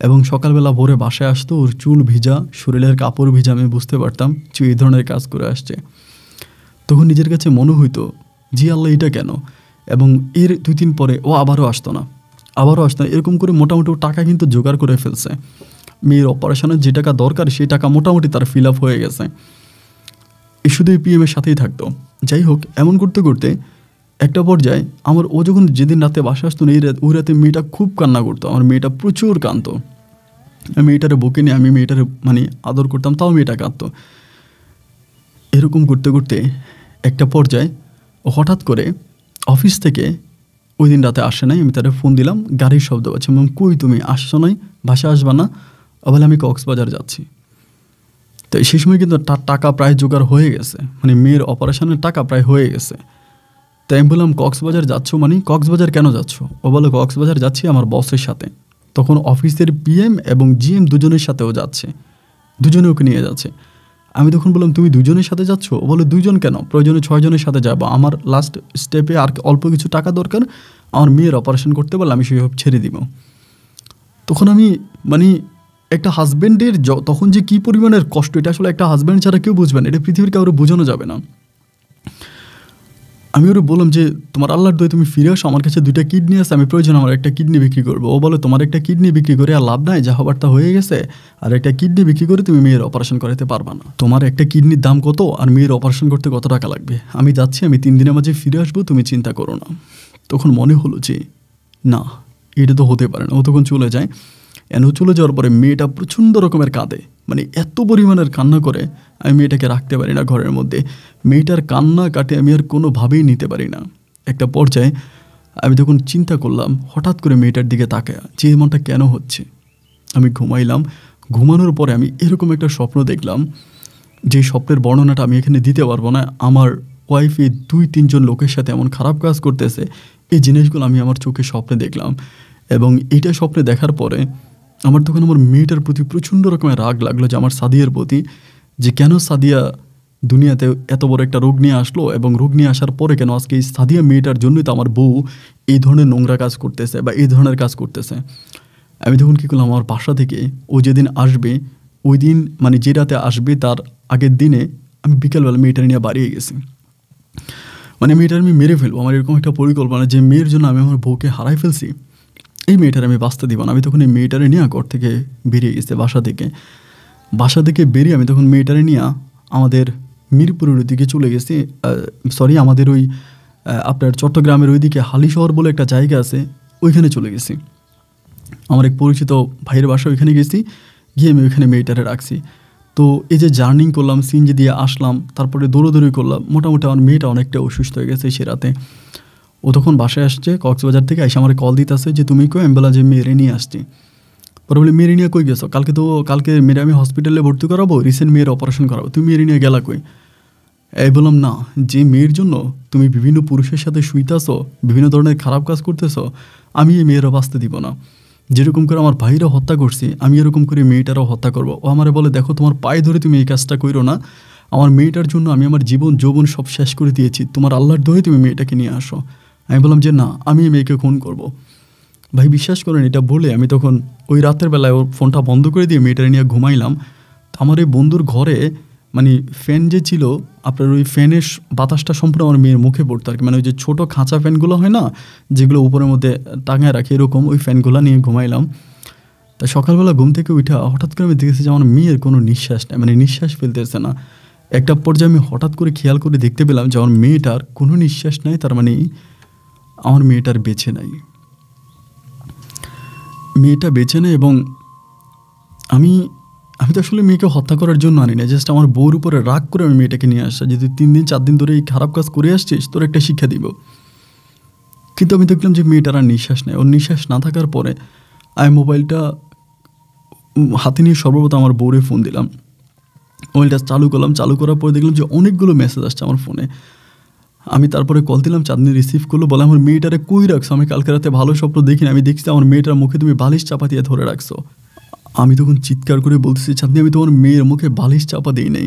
এবং সকালবেলা ভোরে বাসায় আসতো, ওর চুল ভিজা, শরীরের কাপড় ভিজা, আমি বুঝতে পারতাম যে এই ধরনের কাজ করে আসছে। তখন নিজের কাছে মনে হইতো জি আল্লাহ এটা কেন? এবং এর 2-3 পরে ও আবারও আসতো না। এরকম করে মোটামুটি টাকা কিন্তু জোগাড় করে ফেলছে। মেয়ের অপারেশনের যে টাকা দরকার সেই টাকা মোটামুটি তার ফিল আপ হয়ে গেছে। এই শুধু পিএমের সাথেই থাকতো। যাই হোক, এমন করতে করতে একটা পর্যায়ে ও যখন যেদিন রাতে বাসা আসতো না, ওই রাতে মেয়েটা খুব কান্না করতো। আমার মেয়েটা প্রচুর কাঁদতো। আমি মেয়েটারে বুকে নিয়ে আমি মেয়েটারে আদর করতাম, তাও মেয়েটা কাঁদতো। এরকম করতে করতে একটা পর্যায়ে ও হঠাৎ করে অফিস থেকে ওই দিন রাতে আসে নাই। আমি তারে ফোন দিলাম, গাড়ির শব্দ পাচ্ছি, এবং কই তুমি আসছো নাই, বাসায় আসবা না? বলে আমি কক্সবাজার যাচ্ছি। তো সেই সময় কিন্তু তার টাকা প্রায় জোগাড় হয়ে গেছে, মেয়ের অপারেশনের টাকা প্রায় হয়ে গেছে। তাই আমি বললাম কক্সবাজার যাচ্ছ কক্সবাজার কেন যাচ্ছ? ও বলে কক্সবাজার যাচ্ছি আমার বসের সাথে। তখন অফিসের পিএম এবং জিএম দুজনের সাথেও যাচ্ছে, দুজনে ওকে নিয়ে যাচ্ছে। আমি তখন বললাম তুমি দুজনের সাথে যাচ্ছ? ও বলে 2 জন কেন, প্রয়োজনে 6 জনের সাথে যাবো, আমার লাস্ট স্টেপে আর অল্প কিছু টাকা দরকার, আমার মেয়ের অপারেশন করতে পারলে আমি সেইভাবে ছেড়ে দিব। তখন আমি একটা হাজব্যান্ডের তখন যে কী পরিমাণের কষ্ট, এটা আসলে একটা হাজব্যান্ড ছাড়া কেউ বুঝবে না, এটা পৃথিবীর কাউকে বোঝানো যাবে না। আমি ওরা বললাম যে তোমার আল্লাহর দয়ে তুমি ফিরে আসো, আমার কাছে 2টা কিডনি আছে, আমি প্রয়োজন আমার একটা কিডনি বিক্রি করবো। ও বলে তোমার একটা কিডনি বিক্রি করে আর লাভ নাই, যা হবার তা হয়ে গেছে, আর একটা কিডনি বিক্রি করে তুমি মেয়ের অপারেশন করাতে পারবা না। তোমার একটা কিডনির দাম কত, আর মেয়ের অপারেশন করতে কত টাকা লাগবে? আমি যাচ্ছি, আমি 3 দিনের মাঝে ফিরে আসবো, তুমি চিন্তা করো না। তখন মনে হলো যে না, এটা তো হতে পারে না। ও তখন চলে যায়। চলে যাওয়ার পরে মেয়েটা প্রচণ্ড রকমের কাঁদে, এত পরিমাণের কান্না করে, আমি মেয়েটাকে রাখতে পারি না ঘরের মধ্যে। মেয়েটার কান্না কাটে আমি আর কোনোভাবেই নিতে পারি না। একটা পর্যায়ে আমি তখন চিন্তা করলাম, হঠাৎ করে মেয়েটার দিকে তাকায় যে এমনটা কেন হচ্ছে। আমি ঘুমাইলাম, ঘুমানোর পরে আমি এরকম একটা স্বপ্ন দেখলাম, যে স্বপ্নের বর্ণনাটা আমি এখানে দিতে পারবো না। আমার ওয়াইফে 2-3 জন লোকের সাথে এমন খারাপ কাজ করতেছে, এই জিনিসগুলো আমি আমার চোখে স্বপ্নে দেখলাম। এবং এইটা স্বপ্নে দেখার পরে আমার তখন আমার মেয়েটার প্রতি প্রচণ্ড রকমের রাগ লাগলো, যে আমার সাদিয়ার প্রতি, যে কেন সাদিয়া দুনিয়াতে এত বড় একটা রোগ নিয়ে আসলো, এবং রোগ নিয়ে আসার পরে কেন আজকে এই সাদিয়া মেয়েটার জন্যই তো আমার বউ এই ধরনের নোংরা কাজ করতেছে বা এই ধরনের কাজ করতেছে। আমি তখন কী করলাম, আমার বাসা থেকে ও যেদিন আসবে ওই দিন যে রাতে আসবে তার আগের দিনে আমি বিকেলবেলা মেয়েটার নিয়ে বাড়িয়ে গেছি। মেয়েটার আমি মেরে ফেলবো, আমার এরকম একটা পরিকল্পনা, যে মেয়ের জন্য আমি আমার বউকে হারাই ফেলছি, এই মেয়েটার আমি বাঁচতে দিব না। আমি তখন এই মেয়েটারে নিয়ে ঘর থেকে বেরিয়ে গেছি, বাসা থেকে বেরিয়ে আমি তখন মেয়েটারে নিয়ে আমাদের মিরপুরের ওইদিকে চলে গেছি। আমাদের ওই আপনার চট্টগ্রামের ওইদিকে হালিশহর বলে একটা জায়গা আছে, ওইখানে চলে গেছি। আমার এক পরিচিত ভাইয়ের বাসা, ওইখানে গেছি, গিয়ে আমি ওইখানে মেয়েটারে রাখছি। তো এই যে জার্নিং করলাম, সিএনজি দিয়ে আসলাম, তারপরে দৌড়োদৌড়ি করলাম, মোটামুটি আমার মেয়েটা অনেকটা অসুস্থ হয়ে গেছে সে রাতে। ও তখন বাসায় আসছে কক্সবাজার থেকে, এসে আমার কল দিতেছে যে তুমি কই? আমি বললাম যে মেরে নিয়ে আসছি। পরে বলে মেরে নিয়ে কই গেছো? কালকে মেরে আমি হসপিটালে ভর্তি করাবো, রিসেন্ট মেয়ের অপারেশন করাবো, তুমি মেরে নিয়ে গেলা কই? এই বললাম না, যে মেয়ের জন্য তুমি বিভিন্ন পুরুষের সাথে শুইতেছো, বিভিন্ন ধরনের খারাপ কাজ করতেছো, আমি এই মেয়েরা বাঁচতে দিব না। যেরকম করে আমার ভাইরা হত্যা করছি, আমি এরকম করে মেয়েটারও হত্যা করবো। ও আমারে বলে দেখো তোমার পায়ে ধরে তুমি এই কাজটা করো না, আমার মেয়েটার জন্য আমি আমার জীবন যৌবন সব শেষ করে দিয়েছি, তোমার আল্লাহর দোহাই তুমি মেয়েটাকে নিয়ে আসো। আমি বললাম যে না, আমি এই মেয়েকে খুন করব। ভাই বিশ্বাস করেন, এটা বলে আমি তখন ওই রাতের বেলায় ওর ফোনটা বন্ধ করে দিয়ে মেয়েটারে নিয়ে ঘুমাইলাম। আমার এই বন্ধুর ঘরে মানে ফ্যান যে ছিল, আপনার ওই ফ্যানের বাতাসটা সম্পূর্ণ আমার মেয়ের মুখে পড়তো আর কি। মানে ওই যে ছোটো খাঁচা ফ্যানগুলো হয় না, যেগুলো উপরের মধ্যে টাঙায় রাখে, এরকম ওই ফ্যানগুলো নিয়ে ঘুমাইলাম। তা সকালবেলা ঘুম থেকে উঠা হঠাৎ করে আমি দেখেছি যে আমার মেয়ের কোনো নিঃশ্বাস নেই, মানে নিঃশ্বাস ফেলতেছে না। একটা পর্যায়ে আমি হঠাৎ করে খেয়াল করে দেখতে পেলাম যে আমার মেয়েটার কোনো নিঃশ্বাস নাই, তার মানে আমার মেয়েটার বেঁচে নাই, মেয়েটা বেঁচে নেই। এবং আমি তো আসলে মেয়েকে হত্যা করার জন্য আনি না, জাস্ট আমার বউর উপরে রাগ করে আমি মেয়েটাকে নিয়ে আসছি, যদি 3 দিন 4 দিন ধরে এই খারাপ কাজ করে আসছিস তোর একটা শিক্ষা দিব। কিন্তু আমি দেখলাম যে মেয়েটার আর নিঃশ্বাস নেই। ওর নিঃশ্বাস না থাকার পরে আমি মোবাইলটা হাতে নিয়ে সর্বপ্রথম আমার বউরে ফোন দিলাম। মোবাইলটা চালু করলাম, চালু করার পরে দেখলাম যে অনেকগুলো মেসেজ আসছে আমার ফোনে। আমি তারপরে কল দিলাম, চাঁদনি রিসিভ করলো, বলে আমার মেয়েটারে কই রাখছো? আমি কালকে রাতে ভালো স্বপ্ন দেখিনি, আমি দেখছি আমার মেয়েটার মুখে তুমি বালিশ চাপা দিয়ে ধরে রাখছো। আমি তখন চিৎকার করে বলতেছি, চাঁদনি আমি তোমার মেয়ের মুখে বালিশ চাপা দিই নাই,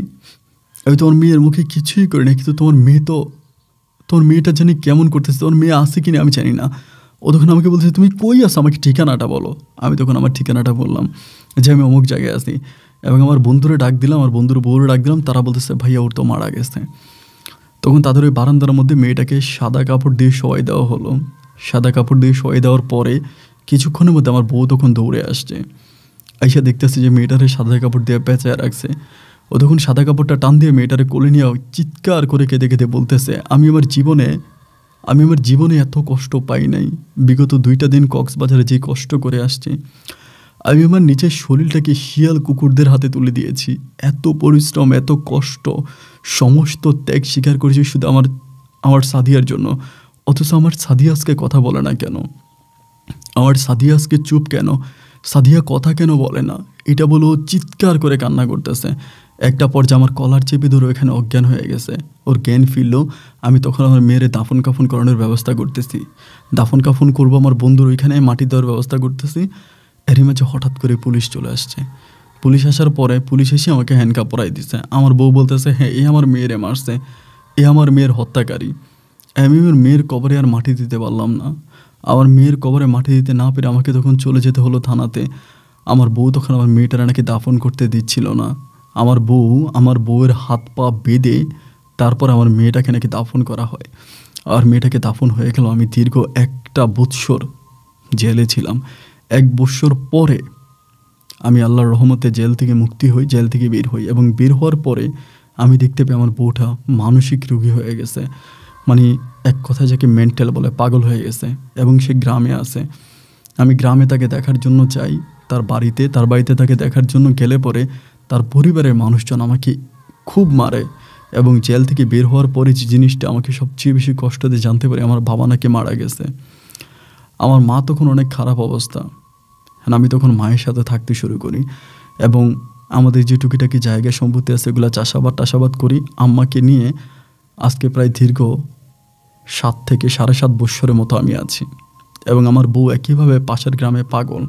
আমি তোমার মেয়ের মুখে কিছুই করি না, কিন্তু তোমার মেয়েটা জানি কেমন করতেছে, তোমার মেয়ে আসে কিনা আমি জানি না। ও তখন আমাকে বলছে তুমি কই আসো, আমাকে ঠিকানাটা বলো। আমি তখন আমার ঠিকানাটা বললাম যে আমি অমুক জায়গায় আছি, এবং আমার বন্ধুরে ডাক দিলাম, আমার বন্ধুর বউরে ডাক দিলাম, তারা বলতেছে ভাইয়া ওর তো মারা গেছে। তখন তাদের ওই বারান্দার মধ্যে মেয়েটাকে সাদা কাপড় দিয়ে শোয়াই দেওয়া হলো। সাদা কাপড় দিয়ে শোয়াই দেওয়ার পরে কিছুক্ষণের মধ্যে আমার বউ তখন দৌড়ে আসছে, আইসা দেখতেছে যে মেয়েটারে সাদা কাপড় দিয়ে পেঁচায় রাখছে। ও তখন সাদা কাপড়টা টান দিয়ে মেয়েটারে কোলে নিয়ে চিৎকার করে কেঁদে কেঁদে বলতেছে আমি আমার জীবনে এত কষ্ট পাই নাই, বিগত 2টা দিন কক্সবাজারে যে কষ্ট করে আসছি, আমি আমার নিজের শরীরটাকে শিয়াল কুকুরদের হাতে তুলে দিয়েছি, এত পরিশ্রম এত কষ্ট সমস্ত ত্যাগ স্বীকার করেছি শুধু আমার সাদিয়ার জন্য। অথচ আমার সাদিয়া আজকে কথা বলে না কেন? আমার সাদিয়া আজকে চুপ কেন? সাদিয়া কথা কেন বলে না? এটা বলে ও চিৎকার করে কান্না করতেছে। একটা পর্যায়ে আমার কলার চেপে ধরে এখানে অজ্ঞান হয়ে গেছে। ওর জ্ঞান ফিরল। আমি তখন আমার মেয়েরে দাফন কাফন করানোর ব্যবস্থা করতেছি, দাফন কাফন করবো, আমার বন্ধুর ওইখানে মাটি দেওয়ার ব্যবস্থা করতেছি। এরই মাঝে হঠাৎ করে পুলিশ চলে আসছে। পুলিশ আসার পরে পুলিশ এসে আমাকে হ্যান্ডকাপ পরাই দিছে। আমার বউ বলতেছে হ্যাঁ এ আমার মেয়েরে মারছে, এ আমার মেয়ের হত্যাকারী। আমি আমার মেয়ের কবরে আর মাটি দিতে পারলাম না। আমার মেয়ের কবরে মাটি দিতে না পেরে আমাকে তখন চলে যেতে হলো থানাতে। আমার বউ তখন আমার মেয়েটারা নাকি দাফন করতে দিচ্ছিল না। আমার বউয়ের হাত পা বেঁধে তারপর আমার মেয়েটাকে নাকি দাফন করা হয়। আর মেয়েটাকে দাফন হয়ে গেল। আমি দীর্ঘ 1 বৎসর জেলে ছিলাম। 1 বৎসর পরে আমি আল্লাহর রহমতে জেল থেকে মুক্তি হই, জেল থেকে বের হই, এবং বের হওয়ার পরে আমি দেখতে পাই আমার বউটা মানসিক রোগী হয়ে গেছে। মানে এক কথায় যাকে মেন্টাল বলে, পাগল হয়ে গেছে, এবং সে গ্রামে আছে। আমি গ্রামে তাকে দেখার জন্য যাই, তার বাড়িতে তাকে দেখার জন্য গেলে পরে তার পরিবারের মানুষজন আমাকে খুব মারে। এবং জেল থেকে বের হওয়ার পরে যে জিনিসটা আমাকে সবচেয়ে বেশি কষ্ট দিয়ে জানতে পারি, আমার বাবা নাকি মারা গেছে। আমার মা তখন অনেক খারাপ অবস্থা। হ্যাঁ, আমি তখন মায়ের সাথে থাকতে শুরু করি, এবং আমাদের যে টুকিটাকি জায়গা সম্পত্তি আছে এগুলো চাষাবাদ করি। আম্মাকে নিয়ে আজকে প্রায় দীর্ঘ 7 থেকে 7.5 বৎসরের মতো আমি আছি। এবং আমার বউ একইভাবে পাশের গ্রামে পাগল,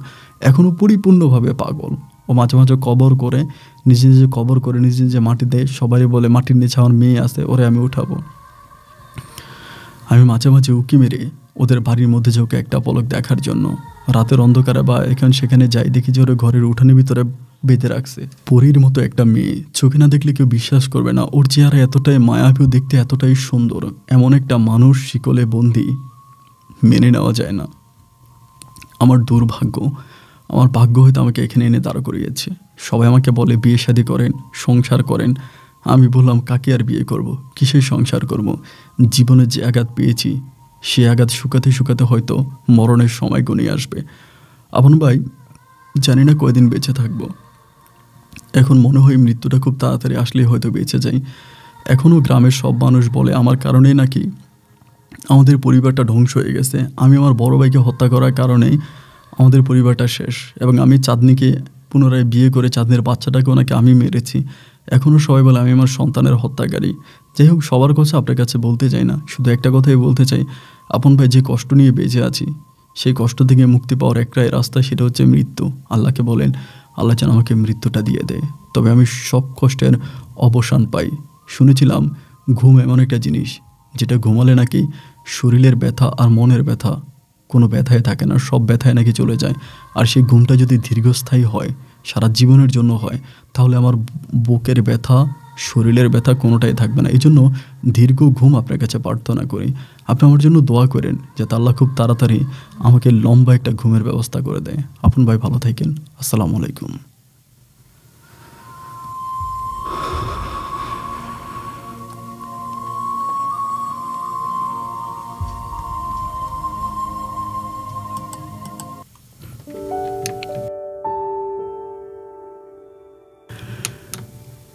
এখনও পরিপূর্ণভাবে পাগল। ও মাঝে মাঝে কবর করে নিজে নিজে মাটি দেয়, সবাই বলে মাটির নিচে আমার মেয়ে আছে, ওরে আমি উঠাবো। আমি মাঝে মাঝে উঁকি মেরে ওদের বাড়ির মধ্যে যে ওকে একটা পলক দেখার জন্য রাতের অন্ধকারে বা সেখানে যাই, দেখি যে ওরা ঘরের উঠানের ভিতরে বেঁধে রাখছে পরীর মতো একটা মেয়ে। চোখে না দেখলে কেউ বিশ্বাস করবে না। ওর চেহারা এতটাই মায়াবী, দেখতে এতটাই সুন্দর, এমন একটা মানুষ শিকলে বন্দি, মেনে নেওয়া যায় না। আমার দুর্ভাগ্য, আমার ভাগ্য হয়তো আমাকে এখানে এনে দাঁড় করিয়েছে। সবাই আমাকে বলে বিয়ে শাদী করেন, সংসার করেন। আমি বললাম কাকে আর বিয়ে করব, কিসের সংসার করব? জীবনে যে আঘাত পেয়েছি সে আঘাত শুকাতে শুকাতে হয়তো মরণের সময় ঘনিয়ে আসবে। আপন ভাই, জানি না কয়দিন বেঁচে থাকবো। এখন মনে হয় মৃত্যুটা খুব তাড়াতাড়ি আসলেই হয়তো বেঁচে যাই। এখনও গ্রামের সব মানুষ বলে আমার কারণেই নাকি আমাদের পরিবারটা ধ্বংস হয়ে গেছে। আমি আমার বড় ভাইকে হত্যা করার কারণেই আমাদের পরিবারটা শেষ, এবং আমি চাঁদনিকে পুনরায় বিয়ে করে চাঁদনির বাচ্চাটাকেও নাকি আমি মেরেছি। এখনও সবাই বলে আমি আমার সন্তানের হত্যাকারী। যাই হোক, সবার কথা আপনার কাছে বলতে চাই না, শুধু একটা কথাই বলতে চাই, আপন ভাই যে কষ্ট নিয়ে বেঁচে আছি সেই কষ্ট থেকে মুক্তি পাওয়ার একটাই রাস্তা, সেটা হচ্ছে মৃত্যু। আল্লাহকে বলেন আল্লাহ যেন আমাকে মৃত্যুটা দিয়ে দেয়, তবে আমি সব কষ্টের অবসান পাই। শুনেছিলাম ঘুম এমন একটা জিনিস যেটা ঘুমালে নাকি শরীরের ব্যথা আর মনের ব্যথা কোনো ব্যথায় থাকে না, সব ব্যথায় নাকি চলে যায়। আর সেই ঘুমটা যদি দীর্ঘস্থায়ী হয়, সারা জীবনের জন্য হয়, তাহলে আমার বুকের ব্যথা, শরীরের ব্যথা কোনোটাই থাকবে না। এই জন্য দীর্ঘ ঘুম আপনার কাছে প্রার্থনা করি। আপনি আমার জন্য দোয়া করেন যাতে আল্লাহ খুব তাড়াতাড়ি আমাকে লম্বা একটা ঘুমের ব্যবস্থা করে দেয়। আপন ভাই ভালো থাকেন। আসসালামু আলাইকুম।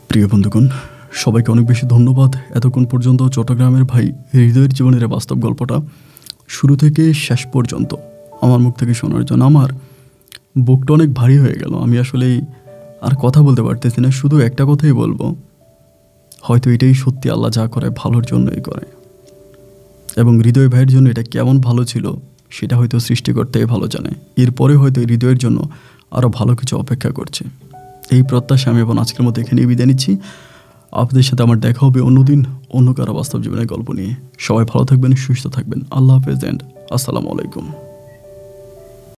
প্রিয় বন্ধুগণ, সবাইকে অনেক বেশি ধন্যবাদ এতক্ষণ পর্যন্ত চট্টগ্রামের ভাই হৃদয়ের জীবনের বাস্তব গল্পটা শুরু থেকে শেষ পর্যন্ত আমার মুখ থেকে শোনার জন্য। আমার বুকটা অনেক ভারী হয়ে গেল। আমি আসলেই আর কথা বলতে পারতেছি না, শুধু একটা কথাই বলবো, হয়তো এটাই সত্যি, আল্লাহ যা করে ভালোর জন্যই করে, এবং হৃদয় ভাইয়ের জন্য এটা কেমন ভালো ছিল সেটা হয়তো সৃষ্টিকর্তাই ভালো জানে। এরপরে হয়তো হৃদয়ের জন্য আরও ভালো কিছু অপেক্ষা করছে। এই প্রত্যাশা আমি এবং আজকের মতো এখানেই বিদায় নিচ্ছি। আপনাদের সাথে আমার দেখা হবে অন্যদিন অন্য কারো বাস্তব জীবনের গল্প নিয়ে। সবাই ভালো থাকবেন, সুস্থ থাকবেন। আল্লাহ হাফেজ এন্ড আসসালামু আলাইকুম।